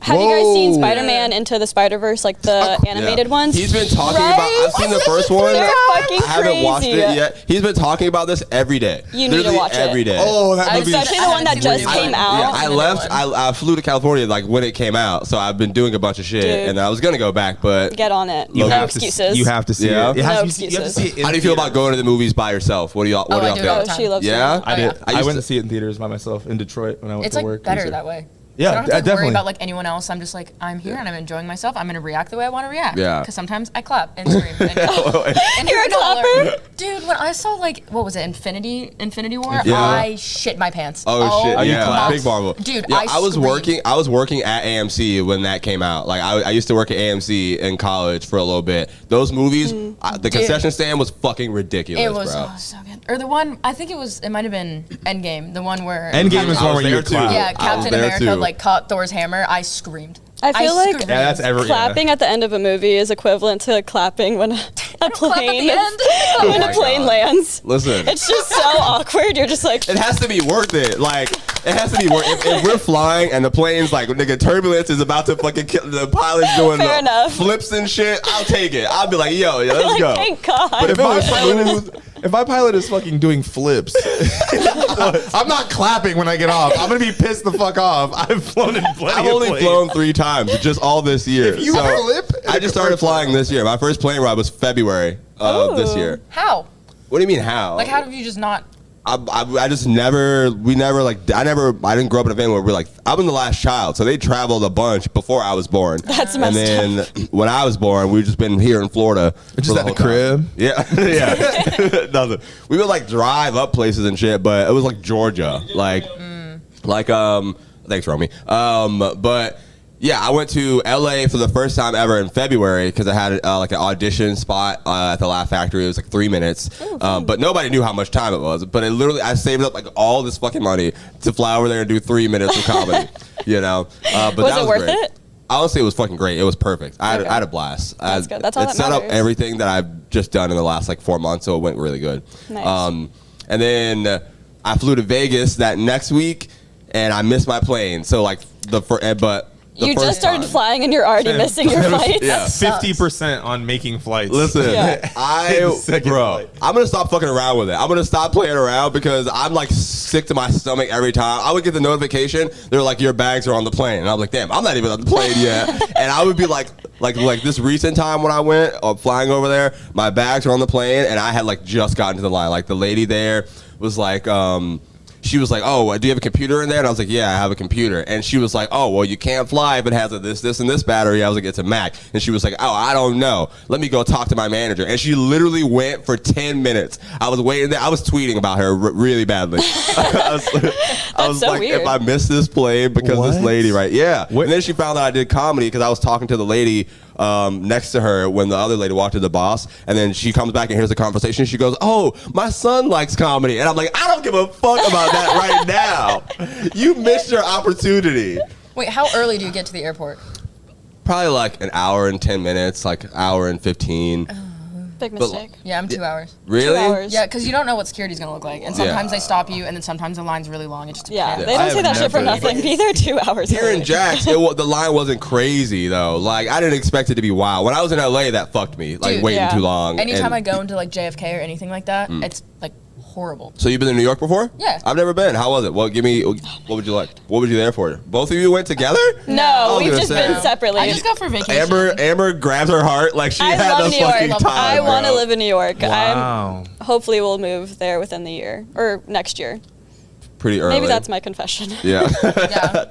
Have you guys seen Whoa. Spider-Man Into the Spider-Verse, like the animated ones? He's been talking Right? about. I've seen the first one. They're fucking I haven't watched crazy. it yet. He's been talking about this every day. You need to Literally watch it. every day. Oh, that movie. Especially Is, the one that haven't seen just the new came one. out. Yeah, I the new left. one. I flew to California like when it came out, so I've been doing a bunch of shit, Dude. and I was gonna go back, but Get on it. You no have excuses. You have to see Yeah? it. It has No to be, you have to see it. in how do you feel about theaters. going to the movies by yourself? What do y'all? What do I y'all do it all think? the Oh, she time. loves Yeah? it. I did. yeah. I I used went to- to see it in theaters by myself in Detroit when I went it's to like work. better that way. Yeah, I don't have to definitely. worry about like anyone else. I'm just like I'm here and I'm enjoying myself. I'm gonna react the way I want to react. Yeah. Because sometimes I clap and scream. And, You're a clapper? Dude, when I saw like what was it, Infinity War, Yeah. I shit my pants. Oh shit! Yeah, my- big Marvel. Dude, yeah, I was screamed. working. I was working at AMC when that came out. Like I used to work at AMC in college for a little bit. Those movies, the concession stand was fucking ridiculous, It was bro. so good. Or the one I think it might have been Endgame, the one where Endgame is I one was where you there too. clap. yeah, I was Captain there America too. like caught Thor's hammer. I screamed. I feel like screamed. Yeah, that's ever clapping at the end of a movie is equivalent to clapping when a plane when a plane lands. Listen, It's just so awkward. You're just like, it has to be worth it. Like, it has to be worth it. If we're flying and the plane's like, nigga, turbulence is about to fucking kill, the pilot's doing Fair the enough. flips and shit, I'll take it. I'll be like, yo, let's like, go. thank God. But if it my was pilot smooth- is, if my pilot is fucking doing flips, I'm not clapping when I get off. I'm gonna be pissed the fuck off. I've flown in plenty I've of only planes. flown 3 times, just all this year. If you flip, I just started flying this year. My first plane ride was February of this year. How? What do you mean how? Like, how have you just not? I just never, we never like, I didn't grow up in a family where we're like, I'm the last child. So they traveled a bunch before I was born. That's And messed then when I was born, we've just been here in Florida. Just for at the whole time. crib? Yeah. Yeah. Nothing. We would like drive up places and shit, but it was like Georgia. Thanks, Romy. But yeah, I went to LA for the first time ever in February because I had like an audition spot at the Laugh Factory. It was like 3 minutes, but nobody knew how much time it was. But it literally, I saved up like all this fucking money to fly over there and do 3 minutes of comedy. You know, but Was that it was worth great. it? Honestly, it was fucking great. It was perfect. I Okay. had a blast. That's good. That's all it that set up matters. everything that I've just done in the last like 4 months, so it went really good. Nice. And then I flew to Vegas that next week, and I missed my plane. So like but the you first just started time- flying and you're already missing your flights. Yeah. 50% on making flights. Listen, Yeah. The second flight. I'm gonna stop fucking around with it. I'm gonna stop playing around because I'm like sick to my stomach every time. I would get the notification, they're like, your bags are on the plane, and I'm like, damn, I'm not even on the plane yet. And I would be like this recent time when I went flying over there, my bags were on the plane, and I had like just gotten to the line. Like the lady there was like, she was like, oh, do you have a computer in there? And I was like, yeah, I have a computer. And she was like, oh, well, you can't fly if it has this, and this battery. I was like, it's a Mac. And she was like, oh, I don't know. Let me go talk to my manager. And she literally went for 10 minutes. I was waiting there. I was tweeting about her really badly. I was so like, weird. if I missed this plane because of this What? lady, right? Yeah. What? And then she found out I did comedy because I was talking to the lady next to her when the other lady walked to the boss, and then she comes back and hears the conversation. She goes, oh, my son likes comedy. And I'm like, I don't give a fuck about that right now. You missed your opportunity. Wait, how early do you get to the airport? Probably like an hour and 10 minutes, like hour and 15. Big But- mistake. Yeah, I'm 2 hours. Really? 2 hours. Yeah, because you don't know what security's gonna look like, and sometimes they stop you, and then sometimes the line's really long. It just Yeah, depends. they I don't say have that shit for never- nothing. Be there 2 hours. Here in early. Jax, the line wasn't crazy though. Like I didn't expect it to be wild. When I was in LA, that fucked me. Like Dude, waiting yeah. too long. Anytime And- I go into like JFK or anything like that, it's like horrible. So you've been in New York before? Yeah. I've never been. How was it? Well, give me. What would you like? What was you there for? Both of you went together? No, I was we've gonna just say. been separately. I just go for vacation. Amber grabs her heart like she I had love a New York. fucking time. I want to bro. live in New York. Wow. Hopefully we'll move there within the year or next year. pretty early. Maybe that's my confession. Yeah. Yeah.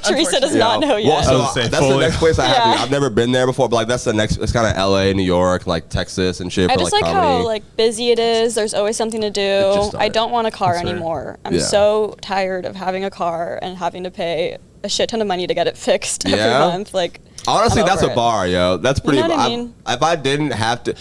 Teresa does Yeah. not know yet. Well, so I was gonna say, that's the fully. next place I have to. Yeah. I've never been there before, but like that's the next. It's kind of LA, New York, like Texas and shit. I for, just like comedy. how like busy it is. There's always something to do. just I don't want a car That's fair. anymore. I'm Yeah. so tired of having a car and having to pay a shit ton of money to get it fixed every Yeah? month. Like Honestly, I'm that's over a it. bar, yo. That's pretty. know what I mean? If I didn't have to,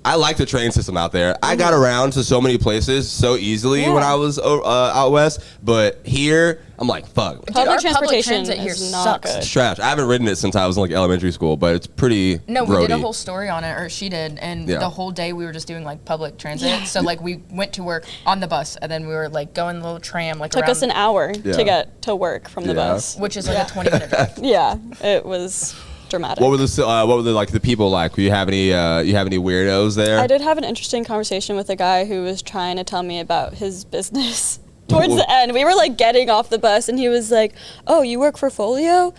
I like the train system out there. I got around to so many places so easily Yeah. when I was out west, but here I'm like, fuck. Dude, our Public transportation transit here is not sucks. good. It's trash. I haven't ridden it since I was in like elementary school, but it's pretty. No, we did a roady. whole story on it, or she did, and Yeah. the whole day we were just doing like public transit. So like we went to work on the bus, and then we were like going the little tram, like Took around, us an hour Yeah. to get to work from the Yeah. bus. which is like a 20-minute drive. Yeah, it was dramatic. What were the people like? Do you have any weirdos there? I did have an interesting conversation with a guy who was trying to tell me about his business. Towards the end, we were like getting off the bus, and he was like, "Oh, you work for Folio?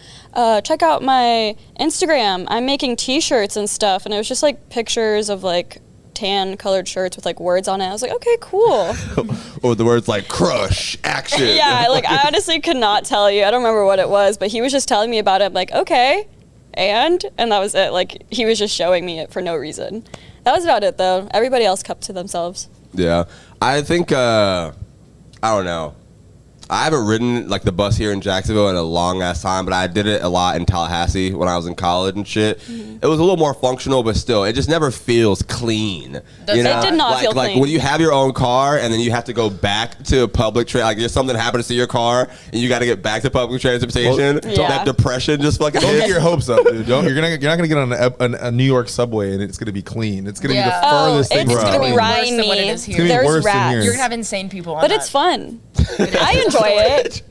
Check out my Instagram. I'm making T-shirts and stuff." And it was just like pictures of like tan colored shirts with like words on it. I was like, "Okay, cool." Or the words like crush, action. Yeah, like I honestly could not tell you. I don't remember what it was, but he was just telling me about it. I'm like, okay, and that was it. Like he was just showing me it for no reason. That was about it, though. Everybody else kept to themselves. Yeah. I think I don't know. I haven't ridden like the bus here in Jacksonville in a long ass time, but I did it a lot in Tallahassee when I was in college and shit. It was a little more functional, but still, it just never feels clean. It did not feel like clean. when you have your own car and then you have to go back to public like if something happens to your car and you got to get back to public transportation. Yeah. That depression just fucking Don't hits. get your hopes up, dude. You're not gonna get on a New York subway and it's gonna be clean. It's gonna be the Yeah. furthest thing it's from gonna clean. be Worse than what it grimy. is here. It's gonna be There's worse than rats. here. You're gonna have insane people on But that. it's fun. I enjoy it.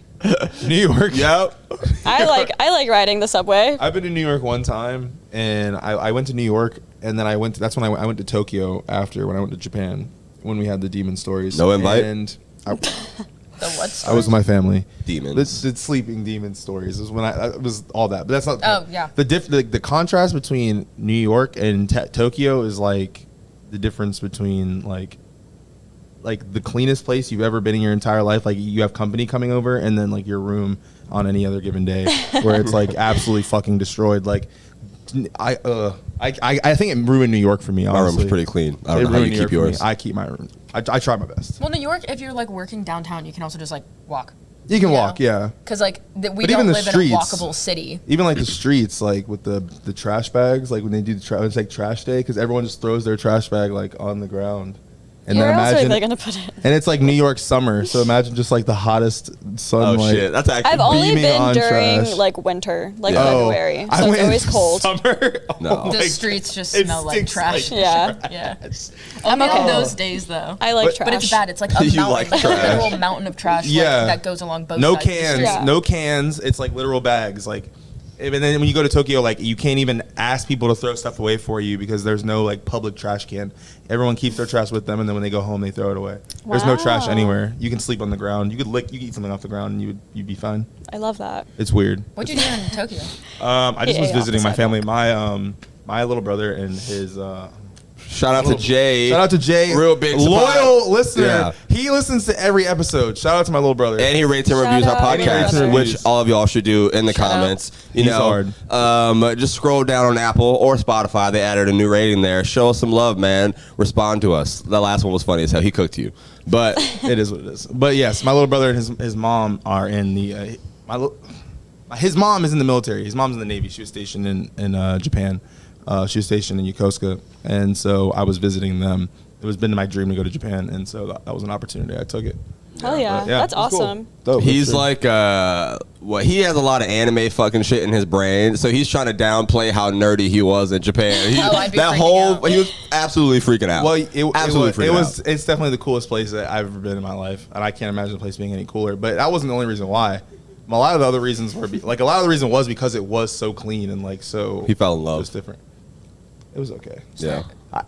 New York. Yep. I like riding the subway. I've been to New York one time, and I went to New York, and then that's when I went to Tokyo after when I went to Japan when we had the demon stories. No invite? And The what? I was with my family. Demons. The sleeping demon stories is when it was all that, but that's not. Oh, yeah. The contrast between New York and Tokyo is like the difference between like the cleanest place you've ever been in your entire life. Like you have company coming over, and then like your room on any other given day, where it's like absolutely fucking destroyed. Like I think it ruined New York for me. My Honestly. room's pretty clean. I It don't know how you ruined New keep York for me. yours. I keep my room. I try my best. Well, New York, if you're like working downtown, you can also just like walk. You can Yeah. walk, yeah. Because like we But don't even the live streets- in a walkable city. Even like the streets, like with the trash bags, like when they do it's like trash day, because everyone just throws their trash bag like on the ground. And Where then else are imagine, they gonna put it? and it's like New York summer, so imagine just like the hottest Oh sunlight. shit, that's actually. I've only beaming been on during trash. like winter, like Yeah. February, I so it's went always in cold. Summer. No. Oh The my streets just It smell like stinks trash. like Yeah. Yeah. I'm Only okay. on those days though. I like But- trash. But it's bad. It's like a You mountain, like like a trash. literal mountain of trash Yeah. that goes along both No sides. of the cans, street. Yeah. no cans. It's like literal bags. Like, and then when you go to Tokyo, like you can't even ask people to throw stuff away for you because there's no like public trash can. Everyone keeps their trash with them, and then when they go home, they throw it away. There's no trash Wow. anywhere. You can sleep on the ground. You could eat something off the ground, and you'd be fine. I love that. It's weird. What'd you do in Tokyo? I just Yeah, was yeah, visiting off my the family. My little brother and his. Shout out to Jay. Shout out to Jay, Real big loyal support. listener. Yeah. He listens to every episode. Shout out to my little brother. And he rates and Shout reviews our out. Rates podcast, and which reviews. all of y'all should do in the Shout out. comments. You He's know, hard. just scroll down on Apple or Spotify. They added a new rating there. Show us some love, man. Respond to us. The last one was funny as hell. He cooked you, but It is what it is. But yes, my little brother and his mom are in the. His mom is in the military. His mom's in the Navy. She was stationed in Japan. She was stationed in Yokosuka, and so I was visiting them. It was been my dream to go to Japan, and so that was an opportunity. I took it. Hell yeah, But, that's it was cool. awesome. Dope. he's Sure. like, he has a lot of anime fucking shit in his brain. So he's trying to downplay how nerdy he was in Japan. Oh, I'd be freaking out. He was absolutely freaking out. Well, Absolutely freaking out. it's definitely the coolest place that I've ever been in my life, and I can't imagine a place being any cooler. But that wasn't the only reason why. A lot of the other reasons were a lot of the reason was because it was so clean and like so. He fell in love. It was different. It was okay. Yeah.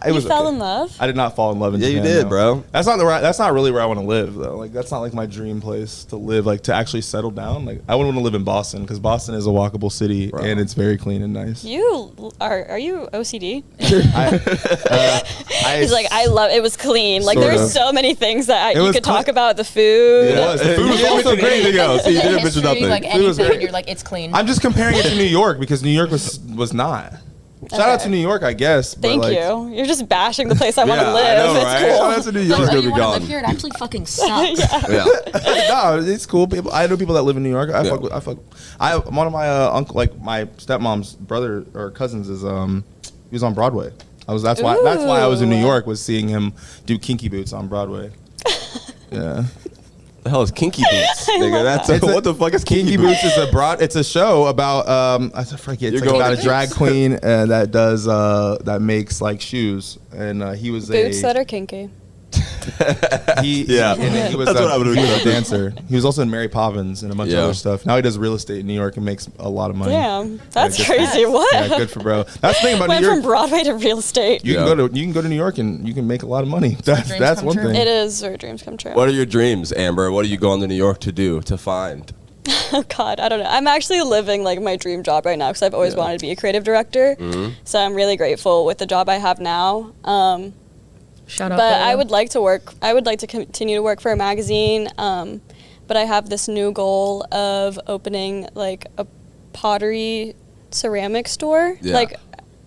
It was fell okay. in love? I did not fall in love in Yeah, you Japan, did, no. bro. That's not really where I want to live though. Like that's not like my dream place to live. Like to actually settle down. Like I wouldn't want to live in Boston because Boston is a walkable city Bro. and it's very clean and nice. Are you OCD? I, He's like, I love it was clean. Like Sort there's of. so many things that you was could talk clean. about. The food. It was. The food was You didn't also mention great. anything else. You The didn't mention history, nothing. like It was anything, great. and you're like, it's clean. I'm just comparing it to New York because New York was not. Shout out Okay. to New York, I guess. but, Thank like, you. You're just bashing the place I want Yeah, to I live. know, It's right? cool. Shout out to New York. like, oh, gonna you be want to gone. live here? It actually fucking sucks. Yeah. No, it's cool. People, I know people that live in New York. I one of my uncle, like my stepmom's brother or cousins, is he was on Broadway. That's why I was in New Ooh. York, was seeing him do Kinky Boots on Broadway. Yeah. The hell is Kinky Boots, nigga? That's It's what the fuck is Kinky Boots is it's a show about I forget. It's You're like going about to a drag queen that does that makes like shoes, and he was Boots that are kinky. Yeah. he was That's what I would he was a do. dancer. He was also in Mary Poppins and a bunch of Yeah. other stuff. Now he does real estate in New York and makes a lot of money. Damn, that's good crazy. for- What? Yeah, good for bro. That's the thing about Went New from York. Broadway to real estate. You Yeah. can go to New York and you can make a lot of money. That's dreams come one true. thing. It is where dreams come true. What are your dreams, Amber? What are you going to New York to do, to find? Oh God, I don't know. I'm actually living like my dream job right now because I've always Yeah. wanted to be a creative director. Mm-hmm. So I'm really grateful with the job I have now. Shut up. But I would like to work. I would like to continue to work for a magazine. But I have this new goal of opening like a pottery ceramic store. Yeah. Like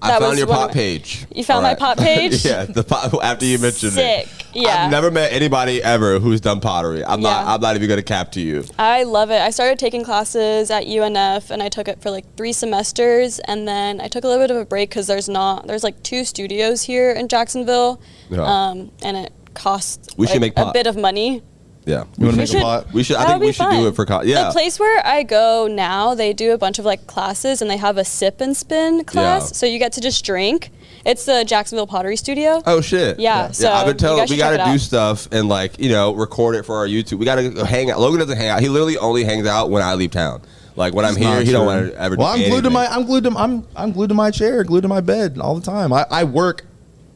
I That found was your one pot of- page. You found my pot page? Yeah, the pot after you mentioned Sick. it. Yeah. I've never met anybody ever who's done pottery. I'm Yeah. not even gonna cap to you. I love it. I started taking classes at UNF, and I took it for like 3 semesters, and then I took a little bit of a break because there's like 2 studios here in Jacksonville, Yeah. and it costs We should make a pot. bit of money. Yeah. You want to We make should- a pot? We should. I That think would we be should do fun. it for. Yeah. The place where I go now, they do a bunch of like classes, and they have a sip and spin class, Yeah. so you get to just drink. It's the Jacksonville Pottery Studio. Oh shit! Yeah, so I've been you telling guys we should check gotta it do out. stuff and like record it for our YouTube. We gotta hang out. Logan doesn't hang out. He literally only hangs out when I leave town. Like when I'm here, Not he don't true. want to ever. Well, do I'm glued to anything. I'm glued to my chair, glued to my bed all the time. I work.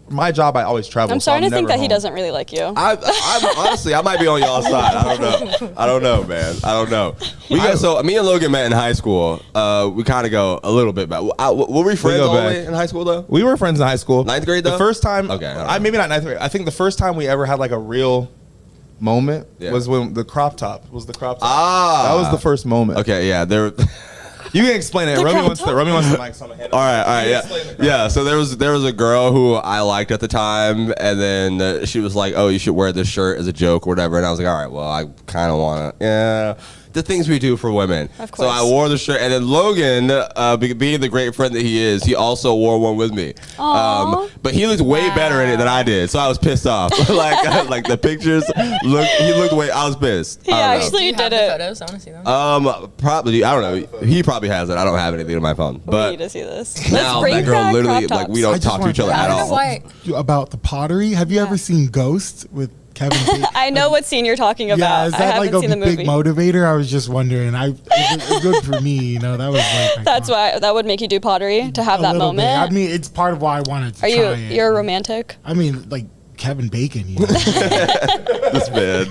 My job, I always travel. I'm so starting to think never that he home. doesn't really like you. I'm honestly, I might be on y'all's side. I don't know, man. I don't know. So me and Logan met in high school. We kind of go a little bit back. Were we friends go all the back. way in high school though? We were friends in high school. Ninth grade, though? The first time. Okay, I don't I know. maybe not ninth grade. I think the first time we ever had like a real moment Yeah. was when the crop top was the crop top. Ah. That was the first moment. Okay, yeah. There. You can explain it. The Romy crop wants top? the mic. So I'm gonna hand it All right, You yeah, explain the crop yeah. So there was a girl who I liked at the time, and then she was like, "Oh, you should wear this shirt as a joke or whatever." And I was like, "All right, well, I kind of want to, yeah." The things we do for women. Of So I course. wore the shirt, and then Logan, being the great friend that he is, he also wore one with me. Aw. But he looked way better in it than I did, so I was pissed off. like the pictures, he looked way. I was pissed. He I don't know. actually Do you have did the it. photos? I want to see them. Probably. I don't know. He probably has it. I don't have anything on my phone. We But need to see this. now Let's bring that girl back literally, crop like, we tops. I don't just talk to each other wanted at to I don't all. know why. About the pottery. Have you ever seen Ghost with Kevin Bacon? I know what scene you're talking about. Yeah, is I that haven't like a seen the big movie. motivator? I was just wondering. It's good for me, That was like. That's why that would make you do pottery to have a that little bit. moment. I mean, it's part of why I wanted to Are try you? it. You're a romantic? I mean, like Kevin Bacon. This man.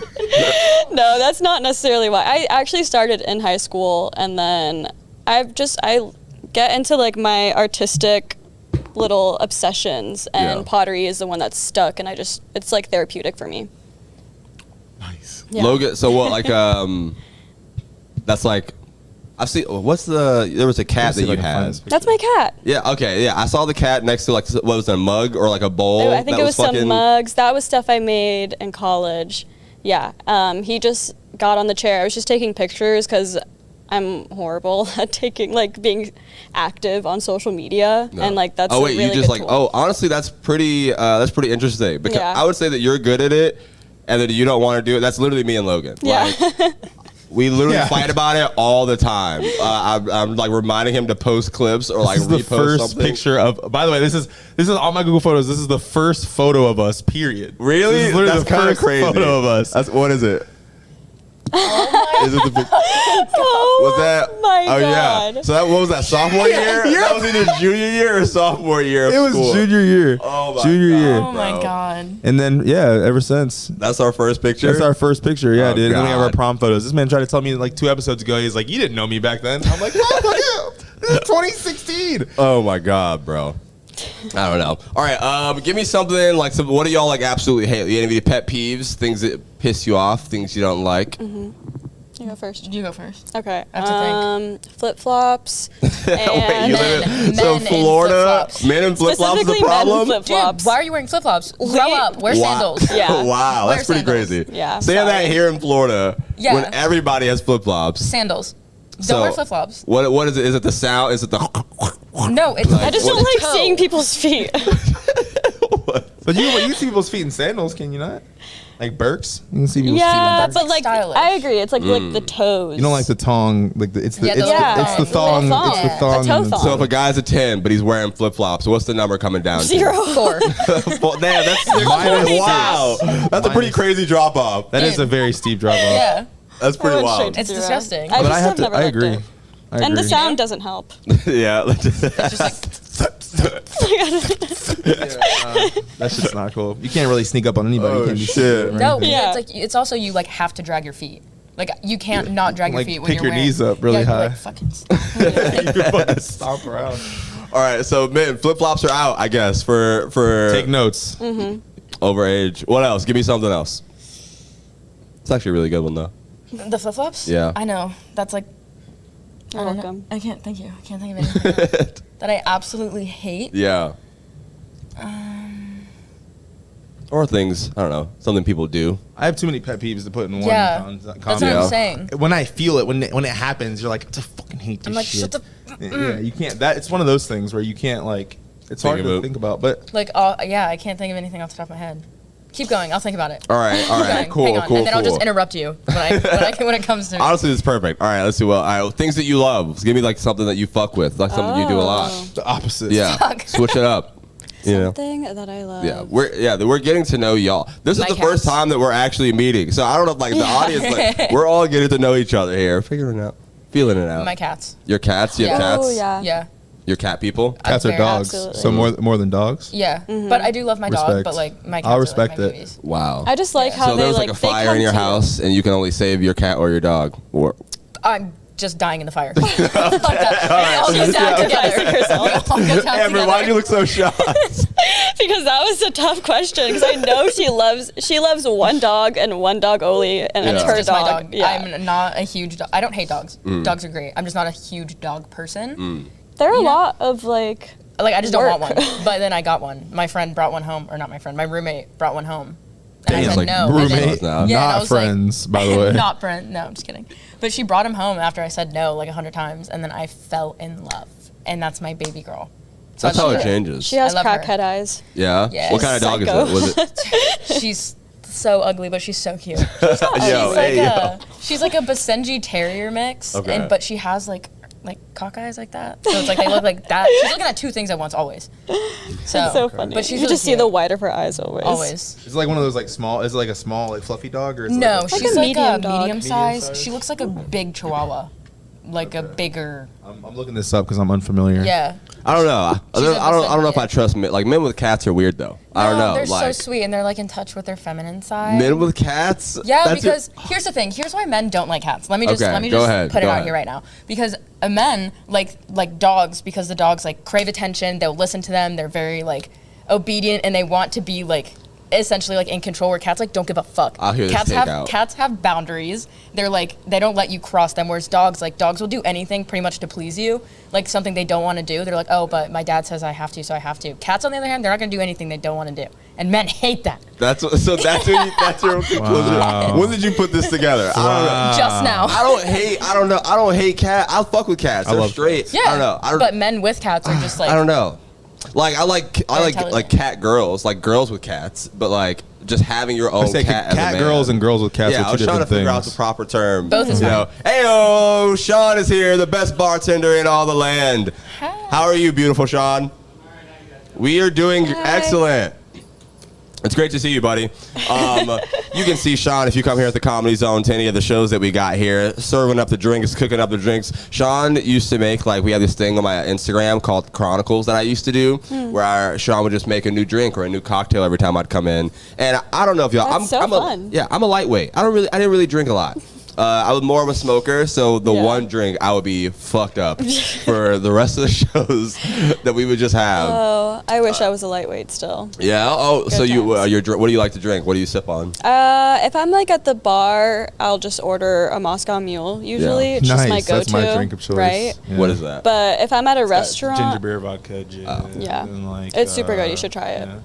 No, that's not necessarily why. I actually started in high school, and then I get into like my artistic little obsessions, and Yeah. pottery is the one that's stuck, and it's like therapeutic for me. Nice. Yeah. Logan. So what? Like that's like. I've seen. What's the? There was a cat that you had. That's my cat. Yeah. Okay. Yeah. I saw the cat next to like what was it, a mug or like a bowl. I think that it was some fucking- mugs. That was stuff I made in college. Yeah. He just got on the chair. I was just taking pictures because I'm horrible at being active on social media, No. and like that's Oh a wait, really you just good like. tool. Oh, honestly, that's pretty interesting because Yeah. I would say that you're good at it, and that you don't want to do it. That's literally me and Logan. Yeah. Like, we literally Yeah. fight about it all the time. I'm like reminding him to post clips or like This is the repost first something. picture of. By the way, this is on my Google Photos. This is the first photo of us. Period. Really? This is literally That's the kind of first crazy. photo of us. That's what is it? Is it the big? Oh Was that? my oh yeah. God. So that what was that sophomore year? That was either junior year or sophomore year. Of It was school. junior year. Oh my junior God. year. Oh my bro. god. And then ever since. That's our first picture. That's our first picture, yeah, Oh, dude. And then we have our God. prom photos. This man tried to tell me like 2 episodes ago. He's like, "You didn't know me back then." I'm like, "No, fuck you. This is 2016." Oh my God, bro. I don't know. All right, give me something like some. What do y'all like absolutely hate? Any pet peeves, things that piss you off, things you don't like? You go first. You go first. Okay. I have to Flip flops. Wait, and you live Men so in Florida, flip-flops. men in flip flops is the Specifically men in problem. flip-flops. Dude, why are you wearing flip flops? Grow up. Wear Wow. sandals. Yeah. Wow, Wear that's pretty sandals. crazy. Yeah, Saying that sorry. here in Florida, Yeah. when everybody has flip flops. Sandals. Don't wear flip flops. What is it? Is it the sound? Is it the? No, it's I just What- don't like toe. seeing people's feet. But you can see people's feet in sandals, can you not? Like Birks? You can see people's Yeah, feet in Birks. but like Stylish. I agree. It's like the toes. You don't like the thong, like it's the Yeah, it's, the the, little it's the thong. thong, it's the Yeah. thong. A toe and- thong. So if a guy's a 10, but he's wearing flip flops, what's the number coming down to? 0. 4. Well, damn, that's Minus wow. That's a pretty crazy drop off. That is a very steep drop off. Yeah. That's pretty went wild. straight to It's 0. disgusting. I But just I have to. never I liked agree. it. I And the agree. sound doesn't help. Yeah. It's just like That shit's not cool. You can't really sneak up on anybody. Oh, You can't be shit. secret or no. anything. Yeah. It's like it's also you like have to drag your feet. Like you can't not drag your Like, feet when pick you're your wearing. knees up really yeah, high. You're like, fucking stop. You can fucking stomp around. All right, so man, flip flops are out, I guess, for Take notes. overage. What else? Give me something else. It's actually a really good one though. The flip flops? Yeah. I know. That's like You're I don't know. welcome. I can't. Thank you. I can't think of anything else that I absolutely hate. Yeah. Or things, I don't know, something people do. I have too many pet peeves to put in one. Yeah. comment. That's what I'm saying. When I feel it, when it happens, you're like, I fucking hate this I'm like, shit. shut the. Yeah, you can't. It's one of those things where you can't like. It's hard to think about, but Like, yeah, I can't think of anything off the top of my head. Keep going. I'll think about it. All right, Keep going. cool, Hang on. cool, And then I'll just cool. interrupt you when it comes to. Honestly, this is perfect. All right, let's do well. All right, things that you love. Give me like something that you fuck with, like something you do a lot. the opposite. Yeah, switch it up. You know. Something that I love. Yeah, we're getting to know y'all. This is My the first cats. time that we're actually meeting, so I don't know if like the audience, like we're all getting to know each other here, figuring it out, feeling it out. My cats. Your cats, you have Yeah. cats. Oh, yeah. Yeah. Your cat people. Cats are Very dogs, absolutely. so more than dogs. Yeah. But I do love my dog. Respect. But like my cats I'll are respect like my it. babies. Wow. I just like how So they there's like like a they fire come in your to you. house, and you can only save your cat or your dog. Or I'm just dying in the fire. Fuck that. We all get down together. We all get down Amber, why do you together. look so shocked? Because that was a tough question. Because I know she loves one dog and one dog only, and it's Yeah. her Just my dog. dog. Yeah. I'm not a huge dog. I don't hate dogs. Dogs are great. I'm just not a huge dog person. There are a Yeah. lot of like. Like I just don't want Work. one. But then I got one. My friend brought one home, or not my friend. My roommate brought one home, and I Damn. said Like no. and then- Roommate, now. Yeah, and I not was like- friends, by the way. Not friend. No, I'm just kidding. But she brought him home after I said no like 100 times, and then I fell in love, and that's my baby girl. So That's I how love it her. changes. She has I love her. crackhead eyes. Yeah. Yeah. What kind of dog Psycho. is it? Was it? She's so ugly, but she's so cute. Yo, she's hey, yo. she's like a Basenji Terrier mix, Okay. but she has like cock eyes like that. So it's like they look like that. She's looking at two things at once always. So, So funny. But she's you really just see cute. the white of her eyes always. Always. Is it like one of those like small? Is it like a small like fluffy dog or? Is No, it like she's a like medium a dog. medium size. Medium size? She looks like a big chihuahua. Like a bigger. I'm looking this up because I'm unfamiliar. Yeah. I don't know. She's a I don't know if I Basenji. trust men. Like men with cats are weird though. I don't know. They're like so sweet and they're like in touch with their feminine side. men with cats. Yeah, that's because here's the thing. Here's why men don't like cats. Let me just Okay, let me go just ahead, put it go out ahead. here right now. Because men like dogs because the dogs like crave attention. They'll listen to them. They're very like obedient and they want to be like essentially like in control. Where cats like don't give a fuck. I'll hear this Cats take out. cats have boundaries. They're like they don't let you cross them. Whereas dogs will do anything pretty much to please you. Like something they don't want to do. They're like, oh, but my dad says I have to, so I have to. Cats on the other hand, they're not gonna do anything they don't want to do. And men hate that. that's your conclusion. Wow. When did you put this together? I don't know. Just now. I don't hate cats. I fuck with cats. They're love straight. Yeah. I don't know. But men with cats are just like I don't know. Like I like intelligent. cat girls, like girls with cats, but like just having your I own say cat. as a cat man. girls and girls with cats Yeah, I are two was trying to different figure out the things. proper term. Both is you know. Heyo, Sean is here, the best bartender in all the land. How are you, beautiful Sean? We are doing excellent. It's great to see you, buddy. You can see Sean if you come here at the Comedy Zone to any of the shows that we got here, serving up the drinks, cooking up the drinks. Sean used to make, like, we have this thing on my Instagram called Chronicles that I used to do, where Sean would just make a new drink or a new cocktail every time I'd come in. And I don't know if y'all, That's so fun. I'm a lightweight. I didn't really drink a lot. I was more of a smoker, so the Yeah. one drink I would be fucked up for the rest of the shows that we would just have. Oh, I wish I was a lightweight still. Yeah. Oh, so Good you times. what do you like to drink? What do you sip on? If I'm like at the bar, I'll just order a Moscow Mule. Usually, Yeah. it's just my Nice, go-to. that's my drink of choice. Right. Yeah. What is that? But if I'm at a restaurant, Ginger beer, vodka, gin. Yeah. and like, it's super good. You should try it. yeah.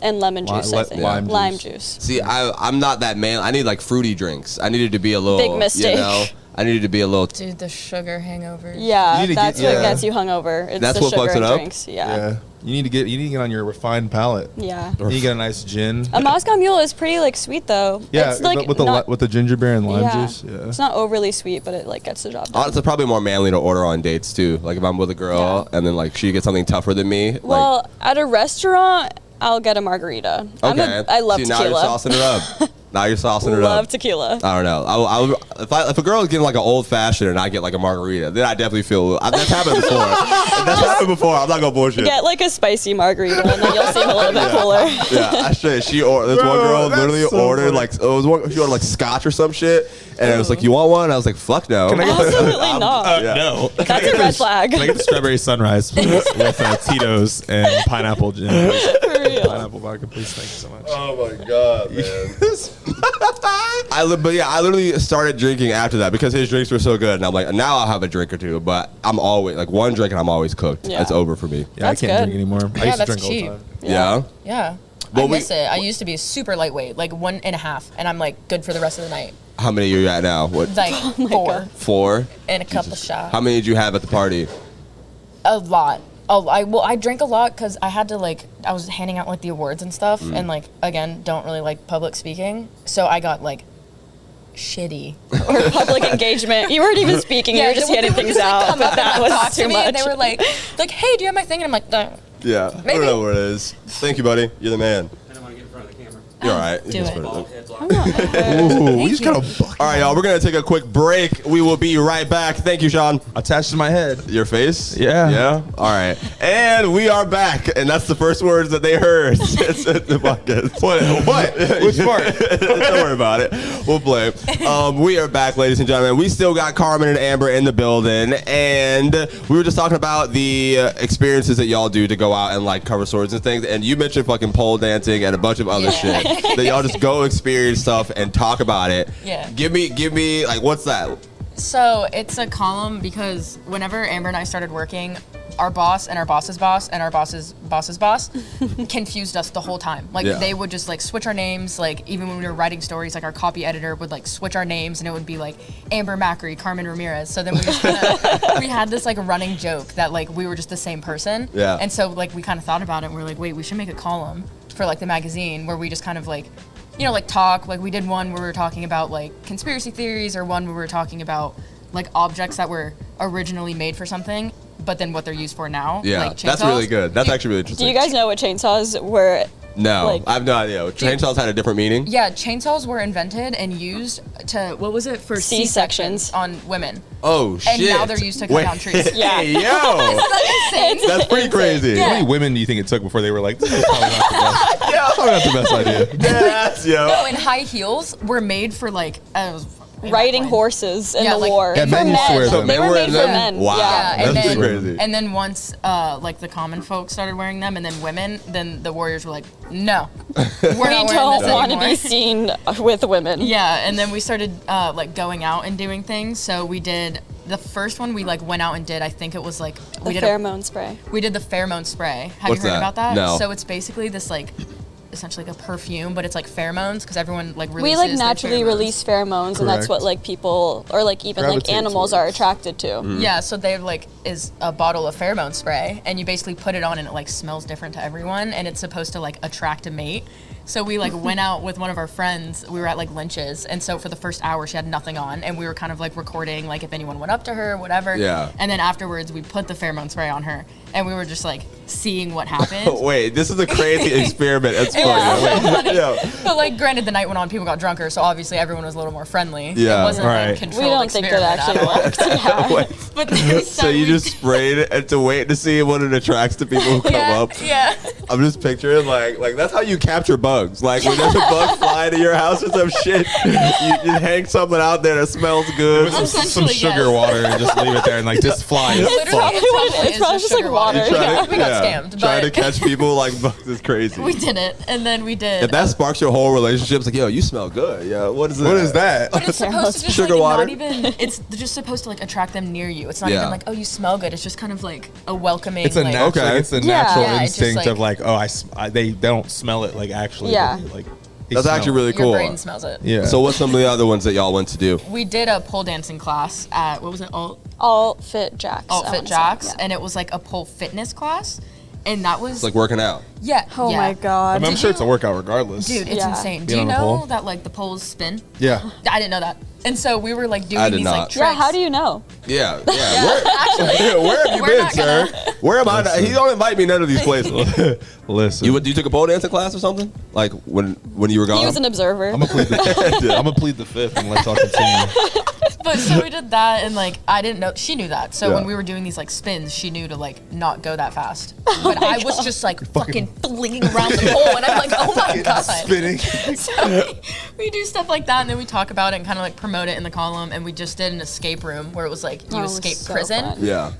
And lemon juice, I think. lime juice. See, I'm not that man. I need like fruity drinks. I needed to be a little Big mistake. You know, I needed to be a little. Dude, the sugar hangovers. Yeah, You need to that's get- what yeah. gets you hungover. It's That's the what sugar fucks it and up? drinks. Yeah. You need to get on your refined palate. Yeah. You need to get a nice gin. A Moscow Mule is pretty like sweet though. Yeah, it's like with the not, with the ginger beer and lime yeah. juice. Yeah. It's not overly sweet, but it like gets the job done. It's probably more manly to order on dates too. Like if I'm with a girl and then like she gets something tougher than me. Well, at a restaurant, I'll get a margarita. okay. I love See, tequila. now you're saucing it up. Now you're saucing it Love up. tequila. I don't know. If a girl is getting like an old fashioned and I get like a margarita, then I definitely feel that's happened before. That's happened before. I'm not gonna bullshit. Get like a spicy margarita, and then you'll seem a little bit cooler. Yeah, I straight. This one girl that's literally so ordered funny. like she ordered like scotch or some shit, and it was like, "You want one?" I was like, "Fuck no." Absolutely not. Yeah. No. That's a red flag. Can I get the strawberry sunrise please, with Tito's and pineapple gin? For real. pineapple vodka, please. Thank you so much. Oh my god, man! I literally started drinking after that because his drinks were so good, and I'm like, now I'll have a drink or two. But I'm always like one drink, and I'm always cooked. Yeah. It's over for me. Yeah, That's I can't good. drink anymore. I Yeah, used to that's drink cheap. all the time. Yeah. Yeah. Well, I miss it. I used to be super lightweight, like 1.5, and I'm like good for the rest of the night. How many are you at now? What? Like my 4 God. 4? and a couple shots. How many did you have at the party? A lot. Oh, I drank a lot because I had to I was handing out like the awards and stuff, and like again, don't really like public speaking, so I got like shitty. Or public engagement. You weren't even speaking. You were just they getting would things just, like, out. come But up and, that like, talk was to too me, much. and they were like, hey, do you have my thing? And I'm like, Yeah, I Maybe. don't know where it is. Thank you, buddy. You're the man. I don't want to get in front of the camera. You're all right. do You can it. spread Bald head block. Ooh, we just got a bucket. All right, y'all. We're gonna take a quick break. We will be right back. Thank you, Sean. Attached to my head. Your face? Yeah. Yeah? All right. And we are back. And that's the first words that they heard. It's at the podcast. What? Which part? Don't worry about it. We'll play. We are back, ladies and gentlemen. We still got Carmen and Amber in the building. And we were just talking about the experiences that y'all do to go out and like cover swords and things. And you mentioned fucking pole dancing and a bunch of other shit. That y'all just go experience stuff and talk about it. Yeah. Give me like, what's that? So it's a column because whenever Amber and I started working, our boss and our boss's boss and our boss's boss's boss confused us the whole time. Like Yeah. they would just like switch our names. Like even when we were writing stories, like our copy editor would like switch our names and it would be like Amber Macri, Carmen Ramirez. So then we just we had this like running joke that like we were just the same person. Yeah. And so like we kind of thought about it and we were like, wait, we should make a column for like the magazine where we just kind of like, you know, like talk. Like we did one where we were talking about like conspiracy theories, or one where we were talking about like objects that were originally made for something, but then what they're used for now. Yeah, like that's chainsaws. really good. That's actually really Do interesting. you guys know what chainsaws were? No, like- I have no idea. Chainsaws had a different meaning. Yeah, chainsaws were invented and used to, what was it, for C-sections. on women. Oh shit! And now they're used to cut down trees. Yeah. Hey, yo, that's pretty crazy. How many women do you think it took before they were like, this is probably not the best, probably not the best idea? That's yo. No, and high heels were made for like, it was Riding horses in Yeah, the like- war. Yeah, For men used to wear men. them. They were made for them? men. Wow. Yeah. and That's then, crazy. And then once like the common folk started wearing them, and then women, then the warriors were like, no, we're not We wearing don't this want to anymore. be seen with women. Yeah, and then we started like going out and doing things. So we did the first one. We like went out and did. I think it was like The we did pheromone spray. we did the pheromone spray. Have What's you heard that? about that? No. So it's basically this like essentially like a perfume, but it's like pheromones because everyone like releases We like their naturally pheromones. release pheromones, and that's Correct. what like people or like even like Gravitate animals are attracted to. Yeah, so they like is a bottle of pheromone spray, and you basically put it on, and it like smells different to everyone, and it's supposed to like attract a mate. So we like went out with one of our friends. We were at like Lynch's, and so for the first hour she had nothing on, and we were kind of like recording like if anyone went up to her, whatever. Yeah. And then afterwards we put the pheromone spray on her, and we were just like seeing what happened. Wait, this is a crazy experiment. It's funny. Yeah, Wait, so funny. yeah. But like, granted, the night went on, people got drunker, so obviously everyone was a little more friendly. Yeah, it wasn't right. like controlled We don't think that experiment actually at all. worked. Yeah. Wait, But then, so you just sprayed it and to wait to see what it attracts to people who come yeah, up. yeah. I'm just picturing like that's how you capture bugs. Like when there's a bug fly to your house or some shit, you hang something out there that smells good. Some Essentially, sugar yes. water and just leave it there and like just fly. Literally, probably what it is. It's probably just like sugar water. You try Yeah. to- We got scammed, Trying to but- catch people like bugs is crazy. We did it, and then we did. If that sparks your whole relationship, it's like, yo, you smell good. Yeah, what is that? What is that? but it's supposed to just Sugar like water? not even. It's just supposed to like attract them near you. It's not Yeah. even like, oh, you smell good. It's just kind of like a welcoming. It's a like, natural. Okay. It's a Yeah. natural Yeah, it's just instinct of like- like, oh, they don't smell it like actually. Yeah. but, like they That's smell actually it. really Your cool. brain smells it. Yeah. So what's some of the other ones that y'all went to do? We did a pole dancing class at what was it? All fit Jax. I Outfit wanna say. Jax, Yeah. and it was like a pole fitness class, and that was It's like working out. yeah. Oh yeah. my god. I'm sure it's a workout regardless. Dude, it's Yeah. insane. Do Being you on a know pole? that like the poles spin? Yeah. I didn't know that. And so we were like doing I did these not. like tricks. Yeah, how do you know? Yeah, yeah. Actually, Where have you We're been, not sir? Where am I? He don't invite me none of these places. Listen. You took a pole dancing class or something? Like when you were gone? He was an observer. I'm gonna plead the fifth and let y'all continue. but so we did that, and like I didn't know she knew that. So Yeah. when we were doing these like spins, she knew to like not go that fast. But I was just like fucking flinging around the pole, and I'm like, oh my god. Spinning. So we do stuff like that, and then we talk about it and kind of like promote it in the column. And we just did an escape room where it was like you Oh, it was escape so prison. fun. Yeah.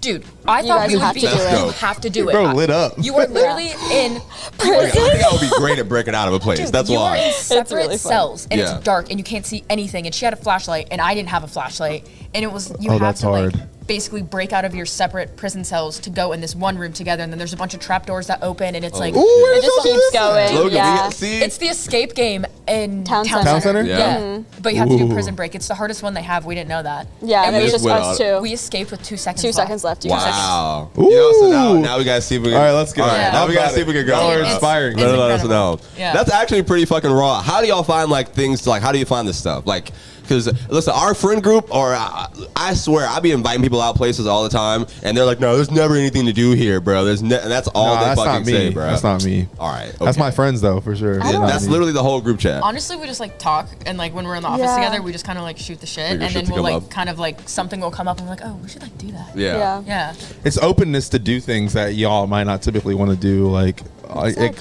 Dude, I thought guys you would have be. to do it. You have to do it. Bro, lit up. You are literally in I think I would be great at breaking out of a place. That's you why. are in separate really fun. cells, and Yeah. it's dark, and you can't see anything. And she had a flashlight, and I didn't have a flashlight, and it was you Oh, have that's to like hard. basically break out of your separate prison cells to go in this one room together, and then there's a bunch of trapdoors that open, and it's like It just keeps going. Logan, yeah. see? it's the escape game in Town Center. Town Center? Yeah. But you have to do Ooh. prison break. It's the hardest one they have. We didn't know that. Yeah, and we it was just just went us on- two. We escaped with 2 seconds. 2 seconds left. Wow. Ooh. You know, so now we gotta see if we can. All right, let's go. All right, Yeah. now we gotta About see if we it. can go. Y'all are It's- inspiring. it's Let us know. incredible. Yeah. That's actually pretty fucking raw. How do y'all find like things to like? How do you find this stuff? Like, because listen, our friend group, or I swear, I be inviting people out places all the time, and they're like, "No, there's never anything to do here, bro." And that's all Nah, they that's fucking not me. say, bro. That's not me. All right, That's okay. my friends though, for sure. Yeah, Not that's me. literally the whole group chat. Honestly, we just like talk, and like when we're in the office Yeah. together, we just kind of like shoot the shit, Figure and shit then to we'll come like up. kind of like something will come up, and we're like, oh, we should like do that. Yeah. Yeah. Yeah. It's openness to do things that y'all might not typically want to do, like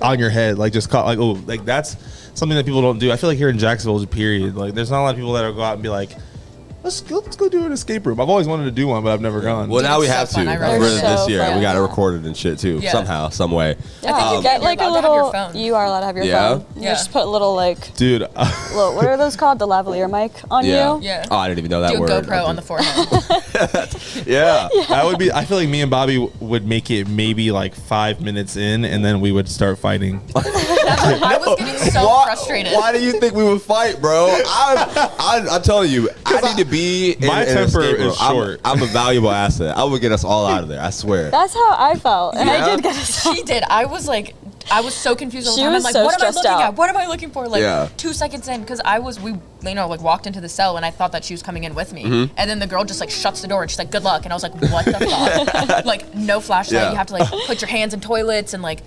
on your head, like just like oh, like that's something that people don't do. I feel like here in Jacksonville, period, like there's not a lot of people that will go out and be like, let's go do an escape room. I've always wanted to do one, but I've never gone. Well, now we so have fun. to. I really For love this it. year, So we got to fun. record it and shit too, Yeah. somehow, some way. Yeah, think you you're get like a allowed to have your little. phone. You are allowed to have your Yeah? phone. You Yeah. just put a little like, Dude, little, what are those called? The lavalier mic on Yeah. you. Yeah. Oh, I didn't even know that Do a word. GoPro on the forehead. Yeah. that would be. I feel like me and Bobby would make it maybe like 5 minutes in, and then we would start fighting. I was getting so frustrated. Why do you think we would fight, bro? I'm telling you, I need to be in My an temper escape room. is short. I'm a valuable asset. I would get us all out of there. I swear. That's how I felt, and Yeah? I did get a She did. I was so confused all the She time. I'm was like, so what am I stressed looking out. at? What am I looking for? Like Yeah. 2 seconds in, because we like walked into the cell and I thought that she was coming in with me, Mm-hmm. and then the girl just like shuts the door and she's like, good luck, and I was like, what the fuck? Like no flashlight. Yeah. You have to like put your hands in toilets and like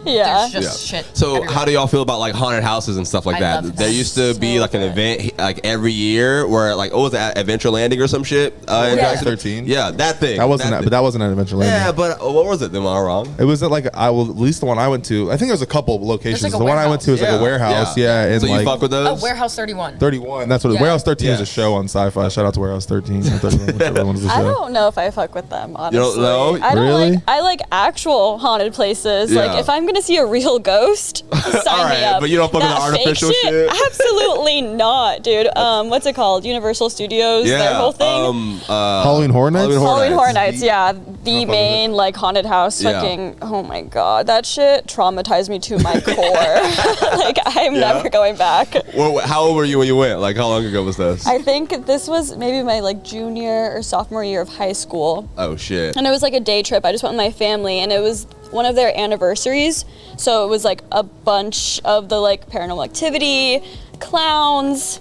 Yeah. there's just shit. So everywhere. how do y'all feel about like haunted houses and stuff like I that? love There that. used to be So like an good. event like every year where like was it Adventure Landing or some shit? In Yeah. Jackson? 13. Yeah, that thing. That wasn't, thing. but that wasn't an Adventure Landing. Yeah, but what was it? Am I wrong? It was at like at least the one I went to. I think there was a couple of locations. There's like a the one I went to was like a warehouse. Yeah, and so you like fuck with those? Oh, Warehouse 31. 31. That's what Yeah. Warehouse 13 is Yeah. a show on Sci-Fi. Shout out to Warehouse 13 or 31, whichever one's the I show. don't know if I fuck with them, honestly. don't know? I don't Really? I like actual haunted places. Yeah. Like if I'm gonna see a real ghost, sign All me right, up. but you don't fuck with That the fake artificial shit? Absolutely not, dude. What's it called? Universal Studios, their whole thing. Halloween Horror Nights? Halloween Horror Nights. Nights, yeah. The main like haunted house Yeah. fucking oh my god. That shit traumatized me to my core. Like I'm never going back. Well, how old were you when you went? Like how long ago was this? I think this was maybe my like junior or sophomore year of high school. Oh shit. And it was like a day trip. I just went with my family, and it was one of their anniversaries. So it was like a bunch of the like paranormal activity, clowns.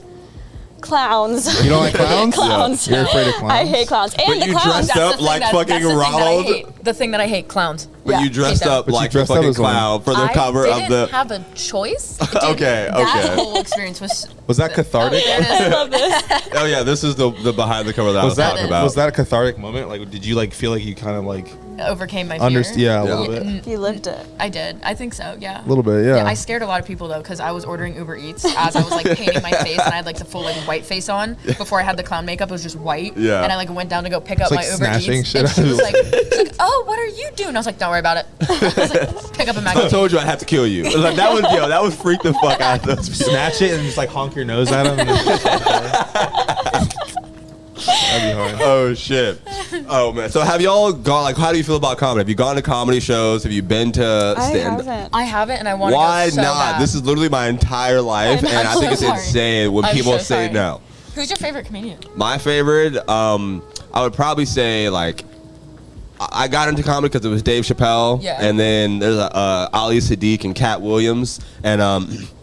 You don't like clowns? Clowns. You're afraid of clowns? I hate clowns. And But the you clowns. dressed up like fucking Ronald? The thing that I hate, clowns. But Yeah. you dressed Hate them. up But you like a dressed up fucking as one. clown for the I cover of didn't the. have a choice. Okay, That okay. whole experience was. Was that cathartic? There it I is. love this. Oh yeah, this is the behind the cover that I was Was that talking about. was that a cathartic moment? Like, did you like feel like you kind of like Overcame my fear. understand? Yeah, a Yeah. little bit. You lived it. I did. I think so. Yeah. A little bit, yeah. I scared a lot of people though, because I was ordering Uber Eats as I was like painting my face, and I had like the full like white face on. Before I had the clown makeup, it was just white. Yeah. And I like went down to go pick up like my Uber snatching Eats, shit and out she of was the- like, "Oh, what are you doing?" I was like, "Don't worry about it." I was like, "Pick up a I magazine." told you I'd have to kill you. Like that was that was freak the fuck out of those people. Snatch it and just like honk your nose at him. And that'd be hard. Oh shit. Oh man. So have y'all gone like how do you feel about comedy? Have you gone to comedy shows? Have you been to I stand haven't. I haven't, and I want to. Why go so not? bad. This is literally my entire life, I know. and I I'm think so it's sorry. insane when I'm people so say sorry. no. Who's your favorite comedian? My favorite, I would probably say like I got into comedy because it was Dave Chappelle, Yeah. and then there's Ali Sadiq and Cat Williams, and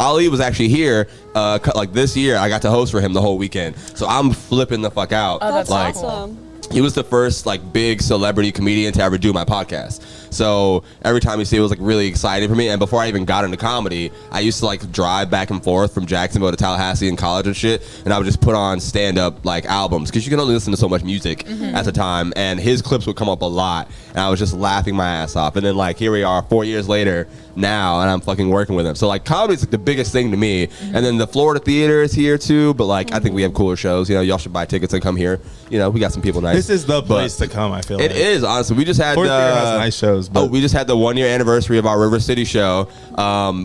Ali was actually here like this year. I got to host for him the whole weekend, so I'm flipping the fuck out. Oh, that's like, awesome. He was the first like big celebrity comedian to ever do my podcast. So every time you see it was like really exciting for me. And before I even got into comedy, I used to like drive back and forth from Jacksonville to Tallahassee in college and shit, and I would just put on stand-up like albums because you can only listen to so much music at the time, and his clips would come up a lot, and I was just laughing my ass off. And then like here we are 4 years later now, and I'm fucking working with him. So like comedy's like the biggest thing to me. And then the Florida theater is here too, but like I think we have cooler shows. You know, y'all should buy tickets and come here. You know, we got some people nice. This is the place to come, I feel like. It is, honestly. We just had Florida theater has nice shows. But we just had the 1 year anniversary of our River City show,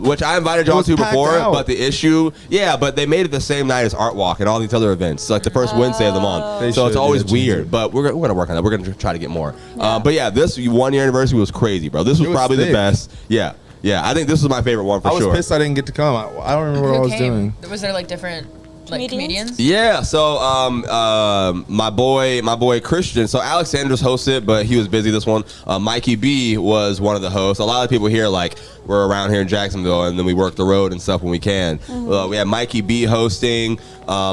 which I invited y'all to before, but the issue, but they made it the same night as Art Walk and all these other events. So like the first Wednesday of the month. So it's always weird, but we're gonna work on that. We're gonna try to get more. But yeah, this 1 year anniversary was crazy, bro. This was probably the best. Yeah. Yeah, I think this was my favorite one for sure. I was pissed I didn't get to come. I don't remember what I was doing. Was there like different like comedians? Yeah, so my boy Christian. So Alexander's hosted, but he was busy this one. Mikey B was one of the hosts. A lot of people here like we're around here in Jacksonville, and then we work the road and stuff when we can. We had Mikey B hosting.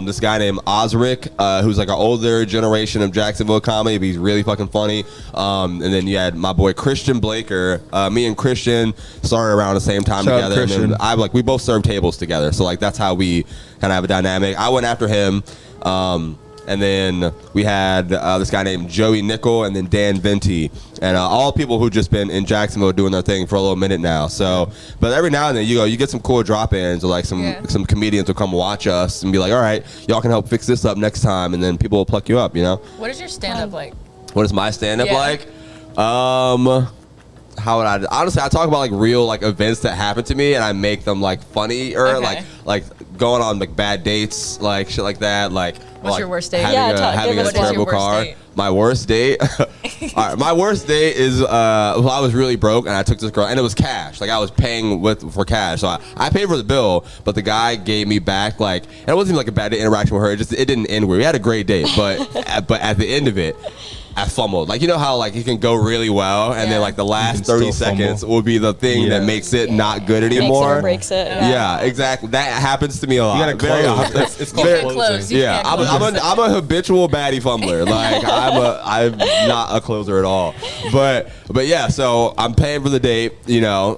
This guy named Osric, who's like an older generation of Jacksonville comedy, but he's really fucking funny. And then you had my boy Christian Blaker. Me and Christian started around the same time together. And then we both served tables together, so like that's how we kind of have a dynamic. I went after him. And then we had this guy named Joey Nickel, and then Dan Venti, and all people who just been in Jacksonville doing their thing for a little minute now. So, but every now and then you get some cool drop-ins, or like some comedians will come watch us and be like, all right, y'all can help fix this up next time, and then people will pluck you up, you know? What is your stand-up like? What is my stand-up like? How would I honestly? I talk about like real like events that happen to me, and I make them like funny or like going on like bad dates, like shit like that. Like what's your worst date? Having a terrible car. My worst date. All right, my worst date is I was really broke, and I took this girl, and it was cash. Like I was paying for cash, so I paid for the bill, but the guy gave me back like, and it wasn't even like a bad interaction with her. It didn't end well. We had a great date, but at the end of it, I fumbled. Like, you know how like you can go really well, and then like the last 30 seconds will be the thing that makes it not good anymore. Makes it or breaks it. Yeah, exactly. That happens to me a lot. You gotta close. It's called closing. Yeah, I'm a habitual baddie fumbler. Like I'm not a closer at all. But yeah, so I'm paying for the date, you know,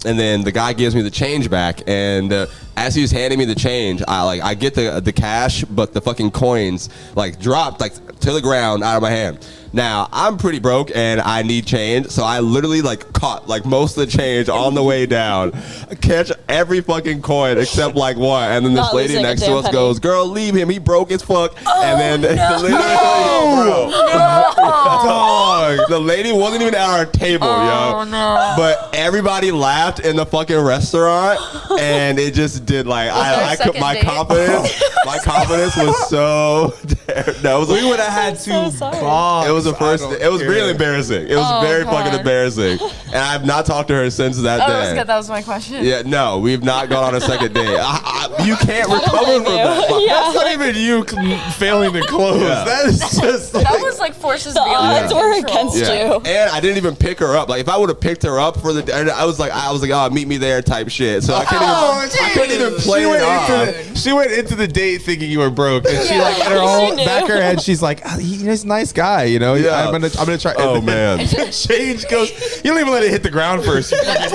and then the guy gives me the change back, and as he was handing me the change, I get the cash, but the fucking coins like dropped like to the ground out of my hand. Now I'm pretty broke and I need change, so I literally like caught like most of the change on the way down, catch every fucking coin except like one, and then this lady next to us goes, "Girl, leave him, he broke as fuck." And then the lady wasn't even at our table, but everybody laughed in the fucking restaurant, and it just did like my confidence was so we would have had to bomb. It was really embarrassing. It was very fucking embarrassing. And I've not talked to her since that day. That was my question. Yeah, no, we've not gone on a second date. You can't recover from that. That's not even you failing to close. That is just like, that was like forces beyond odds were against you. And I didn't even pick her up. Like if I would have picked her up for the day, I was like, oh, meet me there type shit. So I couldn't even play it off. She went into the date thinking you were broke, and she like in her whole back of her head, she's like, he's a nice guy, you know. Yeah. I'm gonna try. Oh man. Change goes. You don't even let it hit the ground first. You catch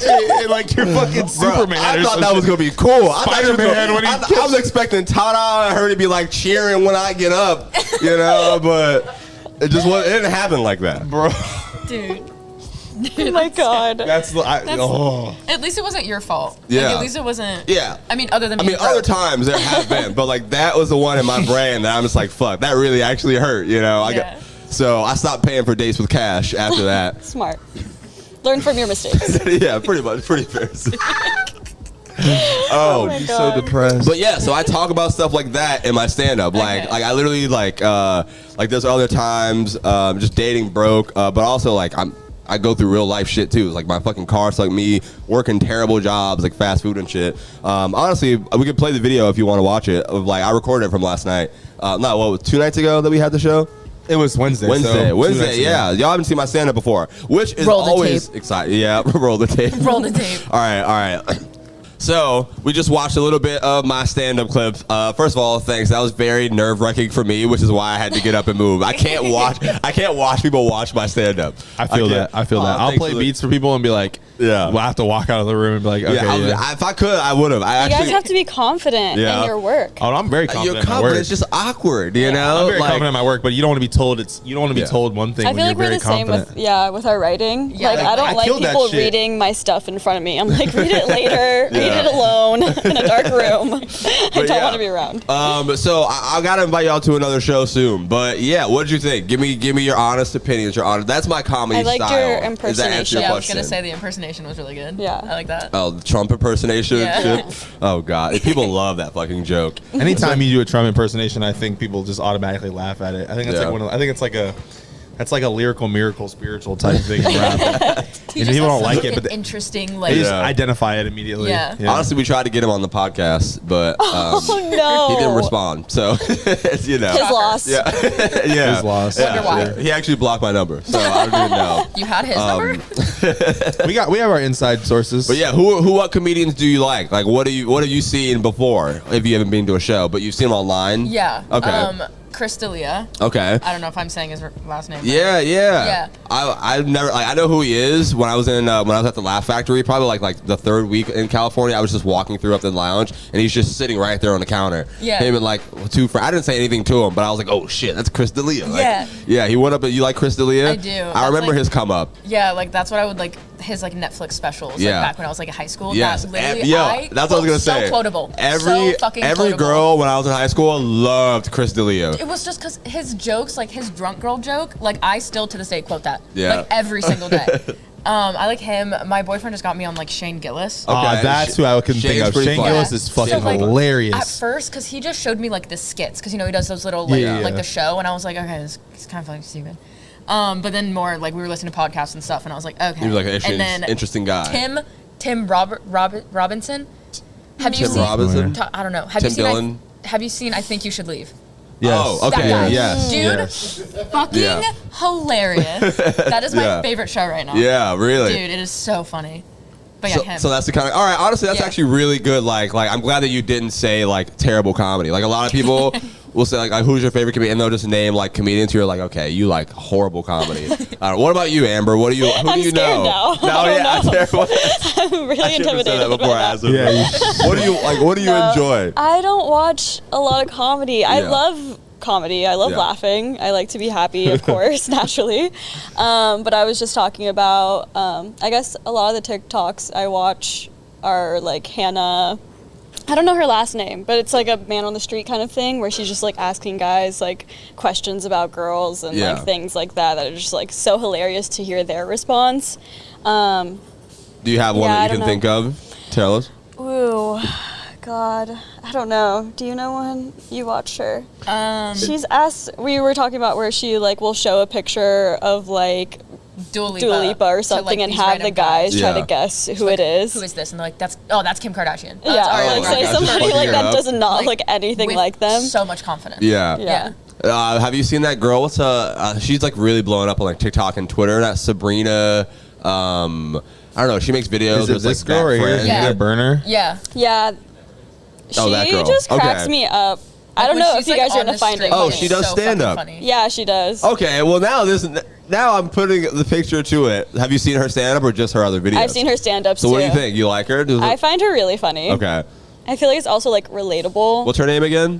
it like you're fucking Superman. I thought that was gonna be cool. Spider-Man. I was expecting Tada and her to be like cheering when I get up, you know, but it didn't happen like that, bro. Dude. Oh my god. At least it wasn't your fault. Yeah. Like, at least it wasn't. Yeah. I mean, other times there have been, but like that was the one in my brain that I'm just like, fuck, that really actually hurt, you know. So I stopped paying for dates with cash after that. Smart. Learn from your mistakes. Yeah, pretty much. Pretty embarrassing. Oh, I'm so depressed. But yeah, so I talk about stuff like that in my stand-up. Like I literally like there's other times just dating broke, but also like I go through real life shit too. It's like my fucking car sucked me, working terrible jobs like fast food and shit. Honestly, we could play the video if you want to watch it. Of like I recorded it from last night. 2 nights ago that we had the show. It was Wednesday. Wednesday, yeah. Y'all haven't seen my stand-up before, which is always exciting. Yeah, roll the tape. Roll the tape. All right. So we just watched a little bit of my stand-up clip. First of all, thanks. That was very nerve-wracking for me, which is why I had to get up and move. I can't watch people watch my stand-up. I feel that. I'll play beats for people and be like, Yeah. Well, I have to walk out of the room and be like, okay, if I could, I would have. You guys have to be confident in your work. Oh, I'm very confident. You're in my work. It's just awkward, you know. I'm very confident in my work, but you don't want to be told told one thing. I feel like we're the same with our writing. Yeah, like I don't like people reading my stuff in front of me. I'm like, read it later, read it alone in a dark room. I don't want to be around. So I gotta invite y'all to another show soon. But yeah, what did you think? Give me your honest opinions. That's my comedy style. I liked your impersonation. I was gonna say the impersonation was really good. Yeah, I like that. Oh, the Trump impersonation. Yeah. Oh God, people love that fucking joke. Anytime you do a Trump impersonation, I think people just automatically laugh at it. I think that's like a lyrical miracle spiritual type thing in rap. And people don't like it, but interesting, they just identify it immediately. Yeah. Honestly, we tried to get him on the podcast, but no, he didn't respond. So his loss. Yeah, his loss. Wonder why. Yeah. He actually blocked my number, so I don't even know. You had his number. we have our inside sources. But yeah, what comedians do you like? Like, what have you seen before? If you haven't been to a show, but you've seen them online. Yeah. Okay. Chris D'Elia. Okay. I don't know if I'm saying his last name. Yeah. I've never I know who he is. When I was at the Laugh Factory, probably like the third week in California, I was just walking through up the lounge, and he's just sitting right there on the counter. Yeah. Him and like two friends. I didn't say anything to him, but I was like, oh shit, that's Chris D'Elia. Like, Yeah. Yeah. He went up. You like Chris D'Elia? I do. I remember like, his come up. Yeah, like that's what I would like. His like Netflix specials. Yeah. Like back when I was like in high school. Yes. That literally, That's what I was gonna say. So quotable. Every quotable. girl when I was in high school loved Chris D'Elia. It was just because his jokes, like his drunk girl joke, like I still to this day quote that. Yeah. Like every single day. I like him. My boyfriend just got me on like Shane Gillis. Okay. That's who I couldn't think of. Shane Gillis is fucking hilarious. At first, because he just showed me like the skits, because he does those little like the show, and I was like, okay, this is kind of like stupid. But then more like we were listening to podcasts and stuff, and I was like, okay. He was like an and then interesting guy. Tim Robinson. Have you Tim seen? Robinson? I don't know. Have Tim you seen? Dillon? Have you seen? I Think You Should Leave. Yes. Oh, okay. That guy. Yes. Dude, Yes. fucking hilarious. That is my favorite show right now. Yeah, really. Dude, it is so funny. But yeah, him. So that's the kind of, all right, honestly, that's actually really good. Like I'm glad that you didn't say like terrible comedy. Like a lot of people will say like who's your favorite comedian, and they'll just name like comedians who are like, okay, you like horrible comedy. What about you, Amber? Who do you know? Now. No, yeah, terrible. I'm really intimidated. Before I asked him. Yeah. What do you like? What do you enjoy? I don't watch a lot of comedy. I love comedy. I love laughing. I like to be happy, of course, naturally. But I was just talking about, I guess a lot of the TikToks I watch are like Hannah. I don't know her last name, but it's like a man on the street kind of thing where she's just like asking guys like questions about girls and like things like that are just like so hilarious to hear their response. Do you have one that you can think of? Tell us. Ooh. God, I don't know. Do you know one? You watched her. She's asked. We were talking about where she like will show a picture of like Dua Lipa or something, and have the guys try to guess who it is. Who is this? And they're like, that's Kim Kardashian. Yeah, say somebody like that does not look anything like them. So much confidence. Yeah. Have you seen that girl? What's she's like really blowing up on like TikTok and Twitter. That Sabrina. I don't know. She makes videos. Is it with this like girl right here? Yeah. Burner. Yeah. Yeah. Oh, that she girl. just cracks me up. I don't know if you guys are gonna find it. Oh, she does stand up. Yeah, she does. Okay, well now I'm putting the picture to it. Have you seen her stand up or just her other videos? I've seen her stand ups. So what do you think? You like her? I find her really funny. Okay. I feel like it's also like relatable. What's her name again?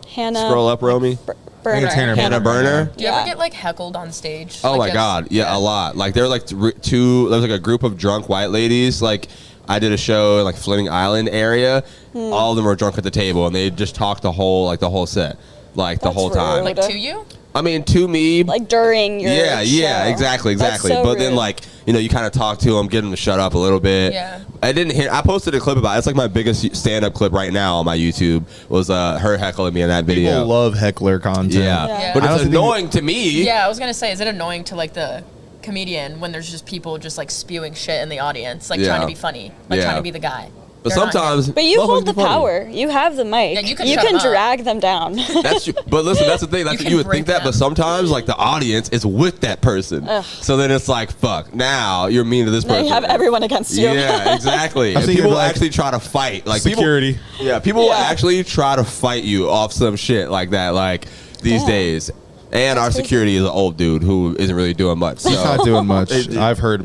Hannah. Scroll up, Romy. Burner. Hannah Burner. Do you ever get like heckled on stage? Oh my God, yeah, a lot. Like there were like there was like a group of drunk white ladies. Like I did a show in like Fleming Island area. All of them were drunk at the table, and they just talked the whole set, like the whole time. Like to you? I mean, to me. Like during your Yeah, show. exactly. So but then rude. like you kind of talk to them, get them to shut up a little bit. Yeah. I posted a clip about it. It's like my biggest stand-up clip right now on my YouTube was her heckling me in that video. People love heckler content. Yeah. But it's annoying to me. Yeah, I was gonna say, is it annoying to like the comedian when there's just people just like spewing shit in the audience, like trying to be funny, like trying to be the guy? But They're not sometimes, But you hold motherfuckers the be funny. power. You have the mic. Yeah, you can shut 'em up. drag them down. That's true. But listen, that's the thing. Like, can you would break think that, but them. sometimes like the audience is with that person. So then it's like, fuck. Now you're mean to this Now person. you have everyone against you. Yeah, exactly. I'm And thinking people of, will like, actually try to fight. Like Security. People, yeah, people will Yeah. actually try to fight you off some shit like that. Like these Yeah. days. And our security is an old dude who isn't really doing much. So. He's not doing much. I've heard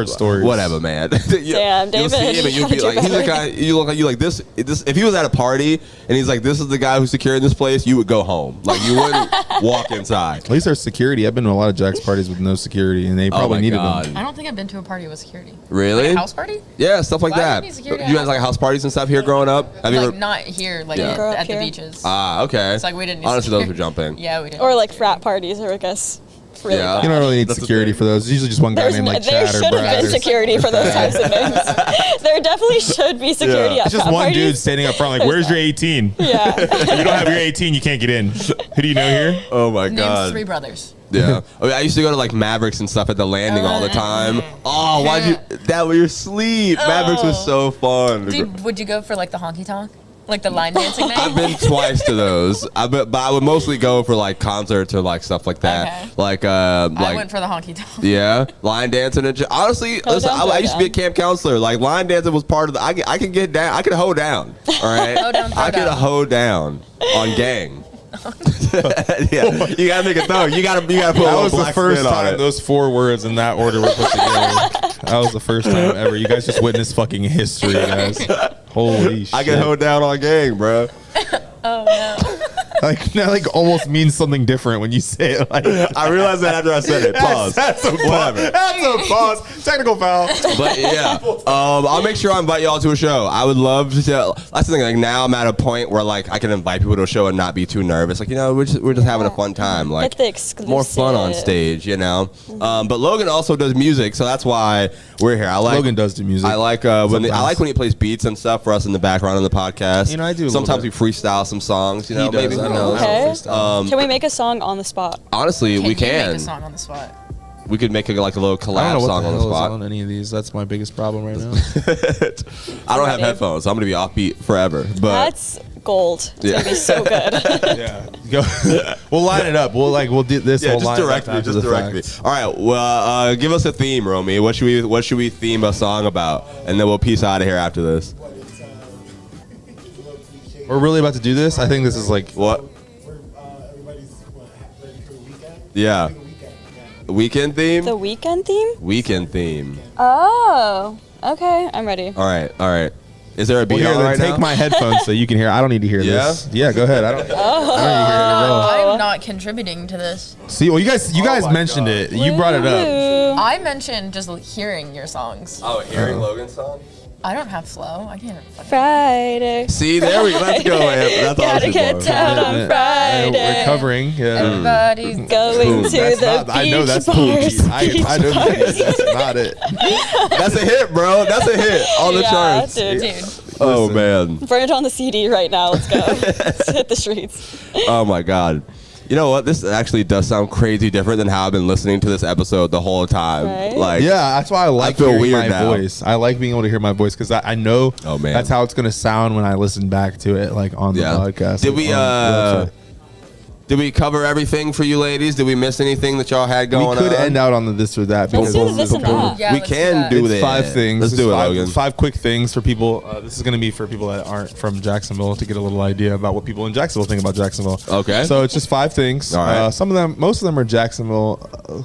stories. Whatever, man. Damn, You'll see David, him and you you'll be gotta like, do he's the guy. You look like you like this. If he was at a party and he's like, this is the guy who's securing this place, you would go home. Like you wouldn't walk inside. At least there's security. I've been to a lot of Jax parties with no security, and they probably my needed God. them. I don't think I've been to a party with security. Really? Like a house party? Yeah, stuff like Why that. would there be security You at had like house parties and stuff here growing up. Have you Like ever? not here, like Yeah. Grow up at the here. beaches. Ah, okay. It's like we didn't need Honestly, those security. were jumping. Yeah, we didn't. Or need like security. frat parties, or I guess really. Yeah. You don't really need That's the security thing. for those. It's usually just one guy There's named like there Chad or should have Brad. been security for those types of things. There definitely should be security Yeah. at It's just frat one dude parties. standing up front, like, "Where's your 18? Yeah. If you don't have your 18, you can't get in." Who do you know here? Oh my Name god. 3 brothers. Yeah. I mean, I used to go to like Mavericks and stuff at the landing all the time. Oh, why'd you? That was your sleep. Mavericks was so fun. Dude, would you go for like the honky tonk? Like the line dancing night? I've been twice to those. But I would mostly go for like concerts or like stuff like that. Okay. Like I went for the honky tonk. yeah, line dancing and honestly, listen, down, I used to be a throw camp counselor. Like line dancing was part of the. I could get down. I could hoe down. All right, Hoe down, throw I could down. hoe down on gang. Yeah, you gotta make a throw. You gotta put a That little was the black first spin on time it. those 4 words in that order were put together. That was the first time ever. You guys just witnessed fucking history, guys. Holy shit. I can hoe down on gang, bro. Oh no. Like, now, like, almost means something different when you say it. Like, I realized that after I said it. Pause. That's a Whatever. That's a pause. Technical foul. But yeah, I'll make sure I invite y'all to a show. I would love to. That's the thing. Like now, I'm at a point where like I can invite people to a show and not be too nervous. Like we're just having a fun time. Like Get the exclusive. more fun on stage, you know. But Logan also does music, so that's why we're here. I like Logan does do music. I like I Sometimes. like when he plays beats and stuff for us in the background on the podcast. You know, I do a little Sometimes we bit. freestyle some songs. You know, He does. maybe I who know. knows? Okay. Um, Can we make a song on the spot? Honestly, we you can. make a song on the spot? We could make like a little I don't collab know what song the on the hell is spot. on any of these. That's my biggest problem right now. I don't have Ready. headphones, so I'm gonna be offbeat forever. But That's gold. It's Yeah. gonna be so good. Yeah. Go. We'll line it up. We'll do this yeah, whole just line direct me. Just direct me. All right. Well, give us a theme, Romy. What should we theme a song about? And then we'll peace out of here after this. We're really about to do this. I think this is like What? Everybody's ready for the weekend. Yeah. Weekend theme. The weekend theme? Weekend theme. Oh. Okay, I'm ready. All right. All right. Is there a beat Well, here, on then right take now? my headphones so you can hear. I don't need to hear Yeah? this. Yeah, go ahead. I don't need to hear it at all. I'm not contributing to this. See, well, you guys mentioned it. You brought it up. Ooh. I mentioned just hearing your songs. Oh, hearing Logan's song. I don't have flow. I can't. Friday. See, there we go. Let's go. Amp. That's all Gotta she's get for. down on Friday. We're covering. Yeah. Everybody's Going to That's the not, beach I know that's bars. I know that's not it. That's a hit, bro. That's a hit on the Yeah, charts. dude. dude. Oh man. Burn it on the CD right now. Let's go. Let's hit the streets. Oh my god. You know what? This actually does sound crazy different than how I've been listening to this episode the whole time. Right? Like, Yeah, that's why I like feel hearing weird my now. voice. I like being able to hear my voice because I know Oh, man. that's how it's gonna sound when I listen back to it, like on the Yeah. podcast. Did like, we on the website. did we cover everything for you ladies? Did we miss anything that y'all had going We could on? end out on the this or that Let's because do the this this is and cool. that. Yeah, we let's do can that. do It's that. 5 things. Let's do it, five, Logan. 5 quick things for people. This is going to be for people that aren't from Jacksonville to get a little idea about what people in Jacksonville think about Jacksonville. Okay. So it's just 5 things. All right. Most of them are Jacksonville.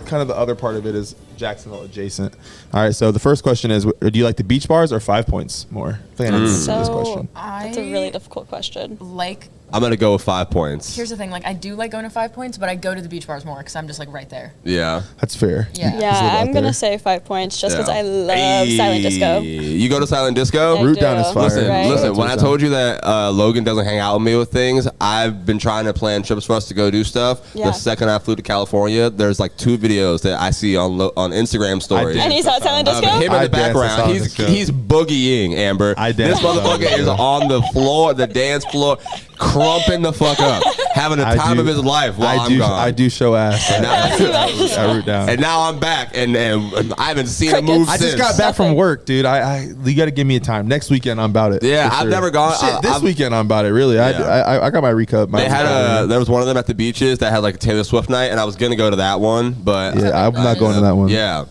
Kind of the other part of it is Jacksonville adjacent. All right. So the first question is: do you like the beach bars or 5 Points more? I think I answered this So question. that's a really difficult question. Like, I'm gonna go with 5 points. here's the thing. Like, I do like going to 5 Points, but I go to the beach bars more because I'm just like right there. Yeah. That's fair. Yeah. live Yeah, out I'm there. gonna say 5 Points just because Yeah. I love silent disco. You go to silent disco? I Root do. down is fire. Listen, Right? listen. When I Root told you that Logan doesn't hang out with me with things, I've been trying to plan trips for us to go do stuff. Yeah. The second I flew to California, there's like 2 videos that I see on Instagram stories. did. And he's at silent disco? Him in I the danced to background, silent he's disco. boogieing, Amber. I This danced to silent motherfucker is disco. on the floor, the dance floor, crumping the fuck up. having the time of his life while I'm gone. I do show ass. I root down. And now I'm back, and I haven't seen a move I since. just got back from work, dude. You got to give me a time. Next weekend, I'm about it. Yeah, for I've sure. never gone. Shit, this weekend, I'm about it. Really, I got my recup. They had there was one of them at the beaches that had like a Taylor Swift night, and I was gonna go to that one, but Yeah, I'm not going to that one. yeah.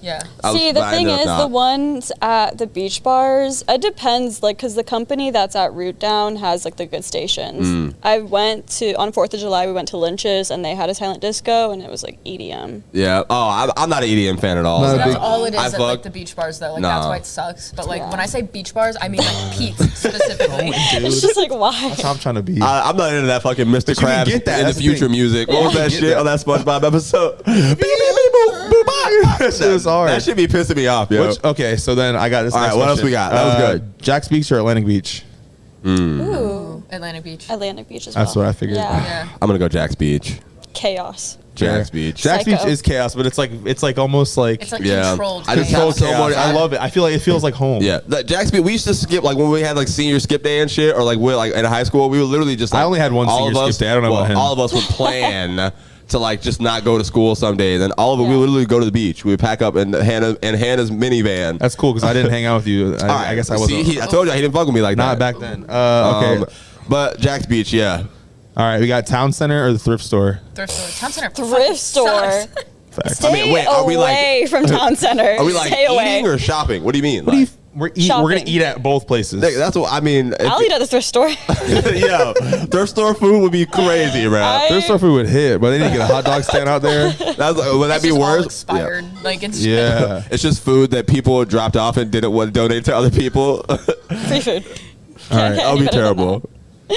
See, the thing is, the ones at the beach bars, it depends, like, because the company that's at HoeDown has, like, the good stations. I went to, on 4th of July, we went to Lynch's, and they had a silent disco, and it was, like, EDM. Yeah. Oh, I'm not an EDM fan at all. No, That's big- all it is I at fuck- like the beach bars though. Like Nah. that's why it sucks. But like when I say beach bars, I mean like Pete's specifically. It's just like, why? That's how I'm trying to be. I'm not into that fucking Mr. But you can Krabs get that, in the that's the future thing. music. What was that can get shit that. on that SpongeBob episode? That shit was hard. That should be pissing me off, yo. Okay, so then I got this. All right, next what else question. we got? That was good. Jax Beach or Atlantic Beach? Ooh. Atlantic Beach. Atlantic Beach as well. That's what I figured. Yeah. Yeah. I'm gonna go Jax Beach. Chaos. Jax Beach. Jax Psycho. Beach is chaos, but it's like almost like It's like Yeah. controlled. I just chaos. told someone- I love it. I feel like it feels like home. Yeah, Jax Beach. We used to skip like when we had like senior skip day and shit, or like we in high school. We would literally just. Like, I only had one all senior of us- skip day. I don't know well, about him. All of us would plan to like just not go to school some days, and all of it we Yeah. would literally go to the beach. We would pack up in Hannah's minivan. That's cool because I didn't hang out with you. All right, I guess I see, wasn't. I told you he didn't fuck with me like Not that. back then. Okay. But Jax Beach, yeah. All right, we got Town Center or the thrift store. Thrift store. Town center. Thrift fucking store. sucks. Facts. Stay wait, are we, like- away from town center. Are we like Stay eating away. or shopping? What do you mean? What do you? Like, We're gonna Shopping. eat at both places. that's what I mean. I'll eat at the thrift store. Yo, thrift store food would be crazy, bro. Thrift store food would hit, but they need to get a hot dog stand out there. That's would that It's be just all worse? expired. Like it's Yeah. It's just food that people dropped off and didn't want to donate to other people. Free food. All right. That'll be terrible.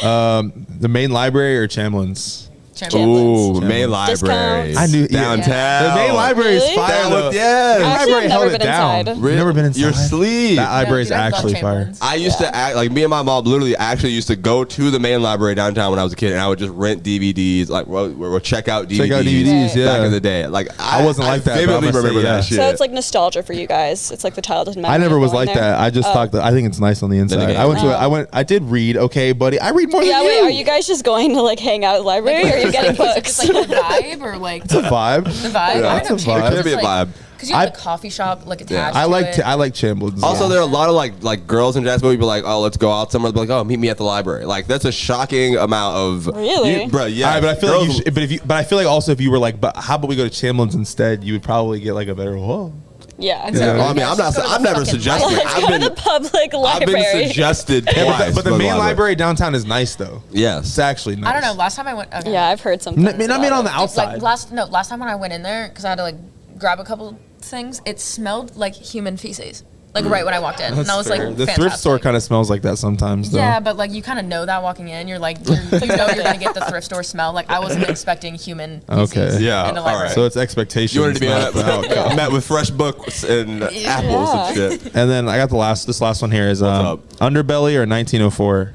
The main library or Chamlin's? Ooh, Champions. main library. Discounts. I knew downtown. The main library is Really? fire. That though. looked, yeah. The Actually, library I've held never it been down. inside. You've never been inside. You're asleep. That library is dude, I love actually fire. Chamberlain's. I used to act like me and my mom literally actually used to go to the main library downtown when I was a kid, and I would just rent DVDs, like we'll check out DVDs. Check out DVDs, yeah. Back in the day, like I wasn't like that, but vividly I'm gonna say remember that yeah. shit. So it's like nostalgia for you guys. It's like the childhood memory. I never of was going like there. that. I just thought that I think it's nice on the inside. again- I went to I did read, okay, buddy. I read more Yeah, than wait, you. are you guys just going to like hang out at the library or are you getting Is it books? just like the vibe or like It's a vibe. the vibe? Yeah, I it's don't a know. vibe. Chambers It could be is, a like, vibe. Because you have I- the coffee shop like attached. I to like it. I like Chamberlain's. Also, yeah. there are a lot of like girls in Jacksonville. People like, oh, let's go out somewhere. They'll be like, oh, meet me at the library. Like that's a shocking amount of Really? bro. Yeah, All right, but I feel girls, like but I feel like also if you were like, but how about we go to Chamberlain's instead? You would probably get like a better. Whoa. Yeah. Well, I mean, Yeah, I'm just not. go to I've the never fucking suggested. Like, I've go to been. the public I've library. been suggested twice. But the to main go library downtown is nice though. Yes. It's actually nice. I don't know. Last time I went. Okay. Yeah, I've heard something. Not on the outside. Like last time when I went in there because I had to like grab a couple things, it smelled like human feces. Like right when I walked in, and I was Fair. like, the fantastic. thrift store kind of smells like that sometimes though. Yeah, but like you kind of know that walking in, you're like, you know you're gonna get the thrift store smell. Like I wasn't expecting human feces Okay. Yeah, in the all library. right. So it's expectations. You wanted to be not the outcome. met with fresh books and apples and shit. And then I got this last one here is up? Underbelly or 1904.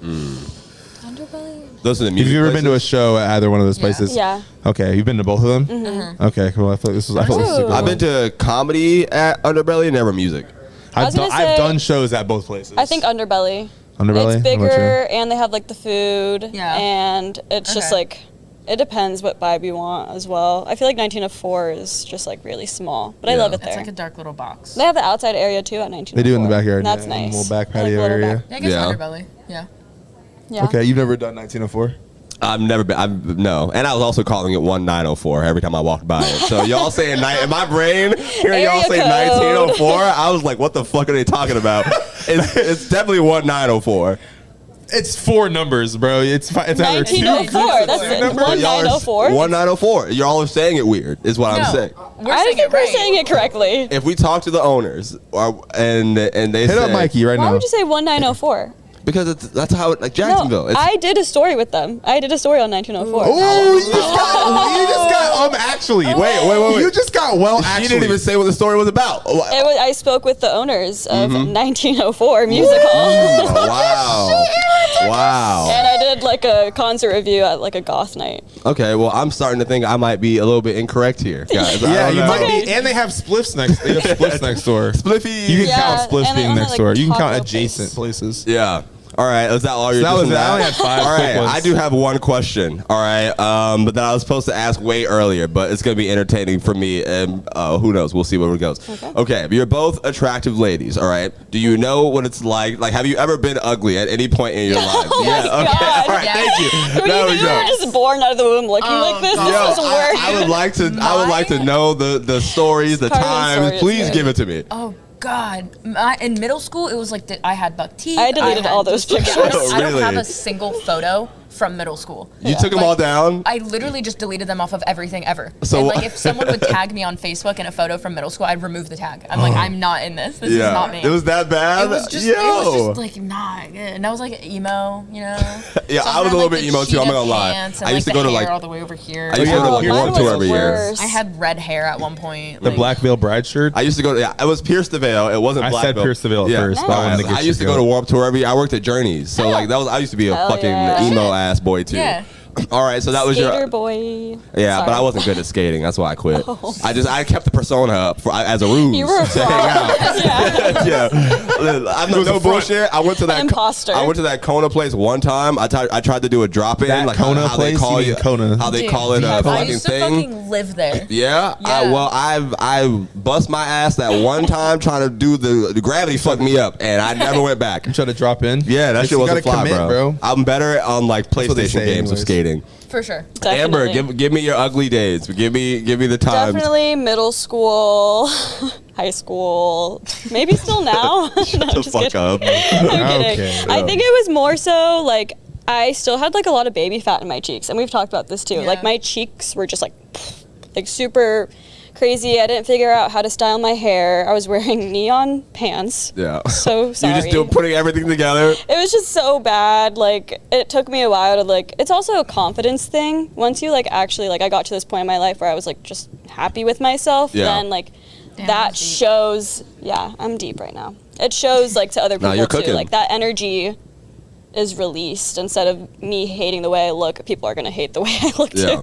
Underbelly? Those are the Have music. you ever been to a places. show at either one of those places? Yeah. Okay, you've been to both of them. Mm-hmm. Okay, cool. I thought this was super. I've been to comedy at Underbelly, never music. was gonna I've say- done shows at both places. I think Underbelly. Underbelly. It's How about bigger and they have like the food. Yeah. And it's just Okay. like, it depends what vibe you want as well. I feel like 1904 is just like really small, but I love it It's there. like a dark little box. They have the outside area too at 1904. They do in the backyard. And that's yeah, nice. Little back I like the patio little area. back- Yeah, I guess Yeah. Underbelly. Yeah. Yeah. Okay, you've never done 1904. I've never been. No, and I was also calling it 1904 every time I walked by it. So y'all saying in my brain, hearing y'all Area say code. 1904, I was like, what the fuck are they talking about? It's definitely 1904. It's 4 numbers, bro. It's either 1904. That's it. But y'all are 1904. 1904. Y'all are saying it weird. Is what I'm saying. We're I saying think it we're right. saying it correctly. If we talk to the owners, and they Hit say, up Mikey right Why now. would you say 1904? because that's how it, like Jacksonville. No, It's, I did a story with them. I did a story on 1904. Oh, you just got actually. Wait. You just got she actually. didn't even say what the story was about. It was, I spoke with the owners of Mm-hmm. 1904 music hall. Wow. And I did like a concert review at like a goth night. Okay, well, I'm starting to think I might be a little bit incorrect here, guys. I Yeah, don't you know. might be. And they have spliffs next. They have spliffs next door. Spliffy. You can Yeah, count spliffs and they being also next have, door. like, You can count taco adjacent place. places. Yeah. All right, is that all you're that was doing? it. I only had 5 All right, quick ones. I do have one question. All right, but that I was supposed to ask way earlier, but it's gonna be entertaining for me, and who knows? We'll see where it goes. Okay, you're both attractive ladies. All right, do you know what it's like? Like, have you ever been ugly at any point in your life? Oh my God. All right, Yeah. thank you. Were There you we think we go. were just born out of the womb looking like this? God. This Yo, doesn't work. I would like to. I would like to know the stories, the Carmen's times. story is Please good. give it to me. Oh God! In middle school, it was like I had buck teeth. I deleted had all those just, like, pictures. I don't have Really? a single photo from middle school. You took them all down. I literally just deleted them off of everything ever. So- and like if someone would tag me on Facebook in a photo from middle school, I'd remove the tag. I'm like, I'm not in this. This is not me. It was that bad. It was just, like not good. And I was like emo, you know. Yeah, So I was had, a little like, bit the emo too. I'm not cheetah gonna lie. pants and, I used like, to go the to hair like. all the way over here. I used to go to like mine Warped was Tour every year. worse. I had red hair at one point. The like- Black Veil Bride shirt. I used to go. Yeah, it was Pierce the Veil. It wasn't. I Black said Veil. Pierce the Veil at first, but I wanted to get I used to your go to goat. Warped Tour every. I worked at Journeys, so like that was. I used to be a Hell fucking yeah. emo ass boy too. Yeah. All right, so that was Skater your. boy. Yeah, but Sorry. I wasn't good at skating. That's why I quit. I kept the persona up as a ruse. You were a to hang out. fraud. Yeah. Yeah, I'm no bullshit. I went to that. Imposter. I went to that Kona place one time. I tried to do a drop in. That like Kona how they place? call You you mean Kona? How they Dude, call it a I fucking used to thing. fucking live there. Yeah. Yeah. Well, I bust my ass that one time trying to do the gravity fucked me up, and I never went back. I'm trying to drop in. Yeah, that Just shit you wasn't gotta fly, commit, bro. I'm better on like what they PlayStation say games of anyways. skating. For sure. Amber, Definitely. give me your ugly days. Give me the times. Definitely middle school, high school, maybe still now. Shut the just fuck kidding. up. I'm kidding. Okay. I think it was more so like I still had like a lot of baby fat in my cheeks, and we've talked about this too. Yeah. Like my cheeks were just like super crazy. I didn't figure out how to style my hair. I was wearing neon pants. Yeah. So sorry. You're just putting everything together. It was just so bad. Like it took me a while to like. It's also a confidence thing. Once you like actually like, I got to this point in my life where I was like just happy with myself. Yeah. Then like Damn, that that's deep. shows. Yeah, I'm deep right now. It shows like to other Nah, people you're too. cooking. Like that energy is released instead of me hating the way I look. People are gonna hate the way I look Yeah. too.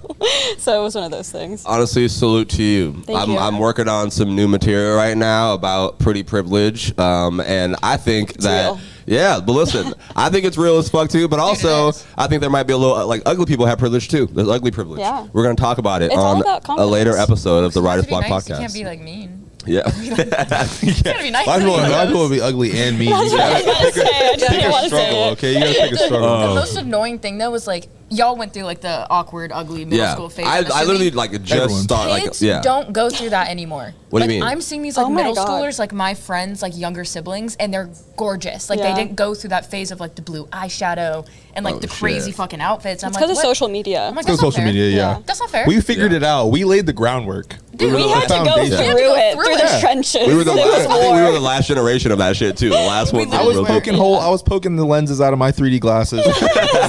So it was one of those things. Honestly, salute to you. Thank you. I'm working on some new material right now about pretty privilege, and I think that. real. Yeah, but listen, I think it's real as fuck too. But also, is. I think there might be a little like ugly people have privilege too. There's ugly privilege. Yeah. We're gonna talk about it It's all on about a later confidence. episode of the You have Writer's to be Block nice. podcast. You can't be like mean. Yeah. You gotta be nice. A lot to of me. people will be ugly and mean. You That's what I was gotta gonna say. I just didn't want to say struggle, it. okay? You gotta take a The struggle. most annoying thing though was like y'all went through like the awkward, ugly middle Yeah. school phase. I I'm assuming literally like just Everyone. start like kids yeah. don't go through that anymore. What do like, you mean? I'm seeing these like Oh my middle God. schoolers, like my friends, like younger siblings, and they're gorgeous. Like Yeah. they didn't go through that phase of like the blue eyeshadow and like Oh, the crazy shit. fucking outfits. I'm It's like, because of what? social media. I'm like, Because that's not social fair. media, yeah. Yeah. That's not fair. We figured it out. We laid the groundwork. Dude, We had to go foundation. through We had to go it, through through it. the trenches. We were the It was last, I think we war. were the last generation of that shit too. The last one. I was really- poking the lenses out of my 3D glasses. White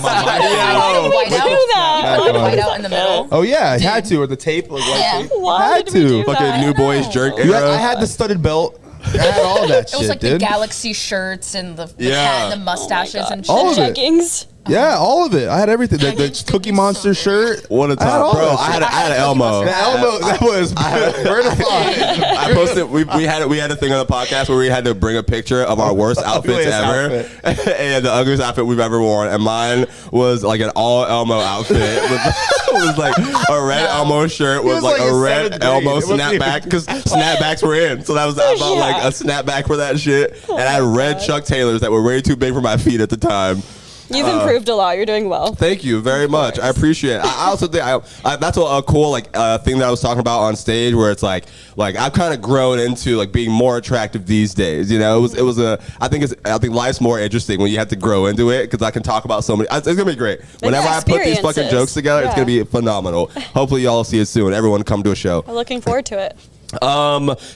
Why'd out. you do that? Yeah, Like God. white out in the middle. Oh yeah, I had to, or the tape, like white Yeah. tape. Why had did we to. do Fucking that? new boys jerk You era. I had the studded belt. I had all that It shit, was like dude. the galaxy shirts and the Yeah. cat and the mustaches and shit. All of it. Jeggings. Yeah, all of it. I had everything. The Jeggings Cookie would be Monster so shirt. What a I had all time, bro! that I shit. had an Elmo. The Elmo, that was certified. I posted. We had a thing on the podcast where we had to bring a picture of our worst outfits Ugliest ever, and the ugliest outfit we've ever worn. And mine was like an all Elmo outfit. It was like a red Elmo shirt with was like like a in red seventh grade. Elmo It wasn't even- snapback because snapbacks were in. So that was I bought like Yeah. a snapback for that shit, and I had red Chuck Taylors that were way too big for my feet at the time. You've improved a lot. You're doing well. Thank you very much. I appreciate it. I also think that's a cool thing that I was talking about on stage, where it's like I've kind of grown into like being more attractive these days. You know, it was I think life's more interesting when you have to grow into it, because I can talk about so many. It's gonna be great. Whenever I put these fucking experiences. jokes together, it's Yeah. gonna be phenomenal. Hopefully, y'all see it soon. Everyone, come to a show. I'm looking forward to it.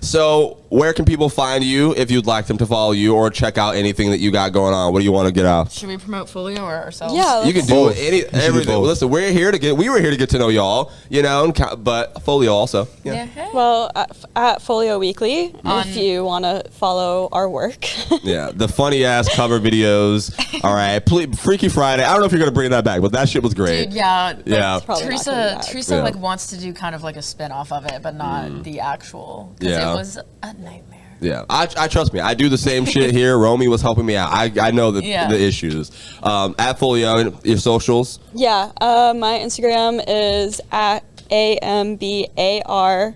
So where can people find you if you'd like them to follow you or check out anything that you got going on? What do you want to get out? Should we promote Folio or ourselves? Yeah. You can let's- do Both. everything. both. Listen, we were here to get to know y'all, you know, but Folio also. Yeah. Well, at Folio Weekly, On- if you want to follow our work. Yeah, the funny ass cover videos. All right, Freaky Friday. I don't know if you're gonna bring that back, but that shit was great. Dude, yeah. Yeah. Probably not coming back. Teresa Yeah. like wants to do kind of like a spin off of it, but not the actual. Because Yeah. it was a nightmare. Yeah, I trust me. I do the same shit here. Romy was helping me out. I know the issues. At Folio, your socials. Yeah, my Instagram is at AMBARRAZ.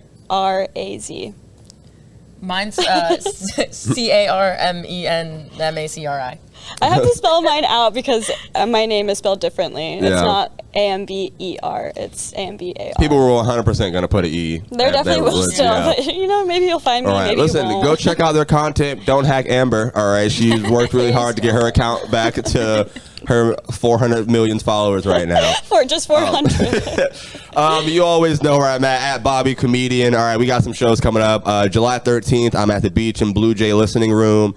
Mine's CARMENMACRI. I have to spell mine out because my name is spelled differently. It's not AMBER. It's AMBAR. People were 100% going to put an E. There definitely will still. Yeah. But, maybe you'll find me. All right, Maybe listen, you won't. go check out their content. Don't hack Amber. All right, she's worked really hard to get her account back to her 400 million followers right now. For just 400. You always know where I'm at Bobby Comedian. All right, we got some shows coming up. July 13th, I'm at the Beach and Blue Jay Listening Room.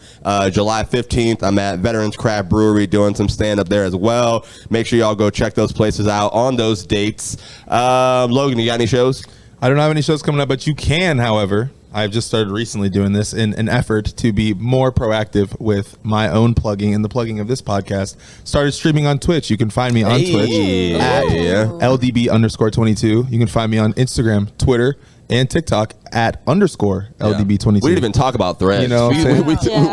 July 15th, I'm at Veterans Craft Brewery doing some stand-up there as well. Make sure y'all go check those places out on those dates. Logan, you got any shows? I don't have any shows coming up, but you can, however. I've just started recently doing this in an effort to be more proactive with my own plugging and the plugging of this podcast. Started streaming on Twitch. You can find me on Twitch at LDB_22. You can find me on Instagram, Twitter, and TikTok at _LDB22. We didn't even talk about Threads. You know what I'm saying?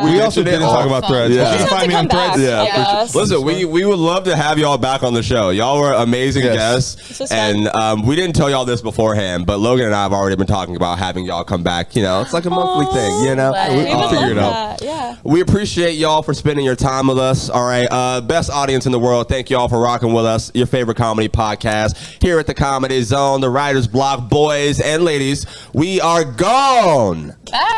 We also didn't talk about Threads. Yeah. You can find me on Threads. Listen, we would love to have y'all back on the show. Y'all were amazing guests. And we didn't tell y'all this beforehand, but Logan and I have already been talking about having y'all come back. It's like a monthly thing, We'll figure it out. Yeah. We appreciate y'all for spending your time with us. All right. Best audience in the world. Thank y'all for rocking with us. Your favorite comedy podcast here at the Comedy Zone, the Writer's Block. Boys and ladies, we are gone. Bye.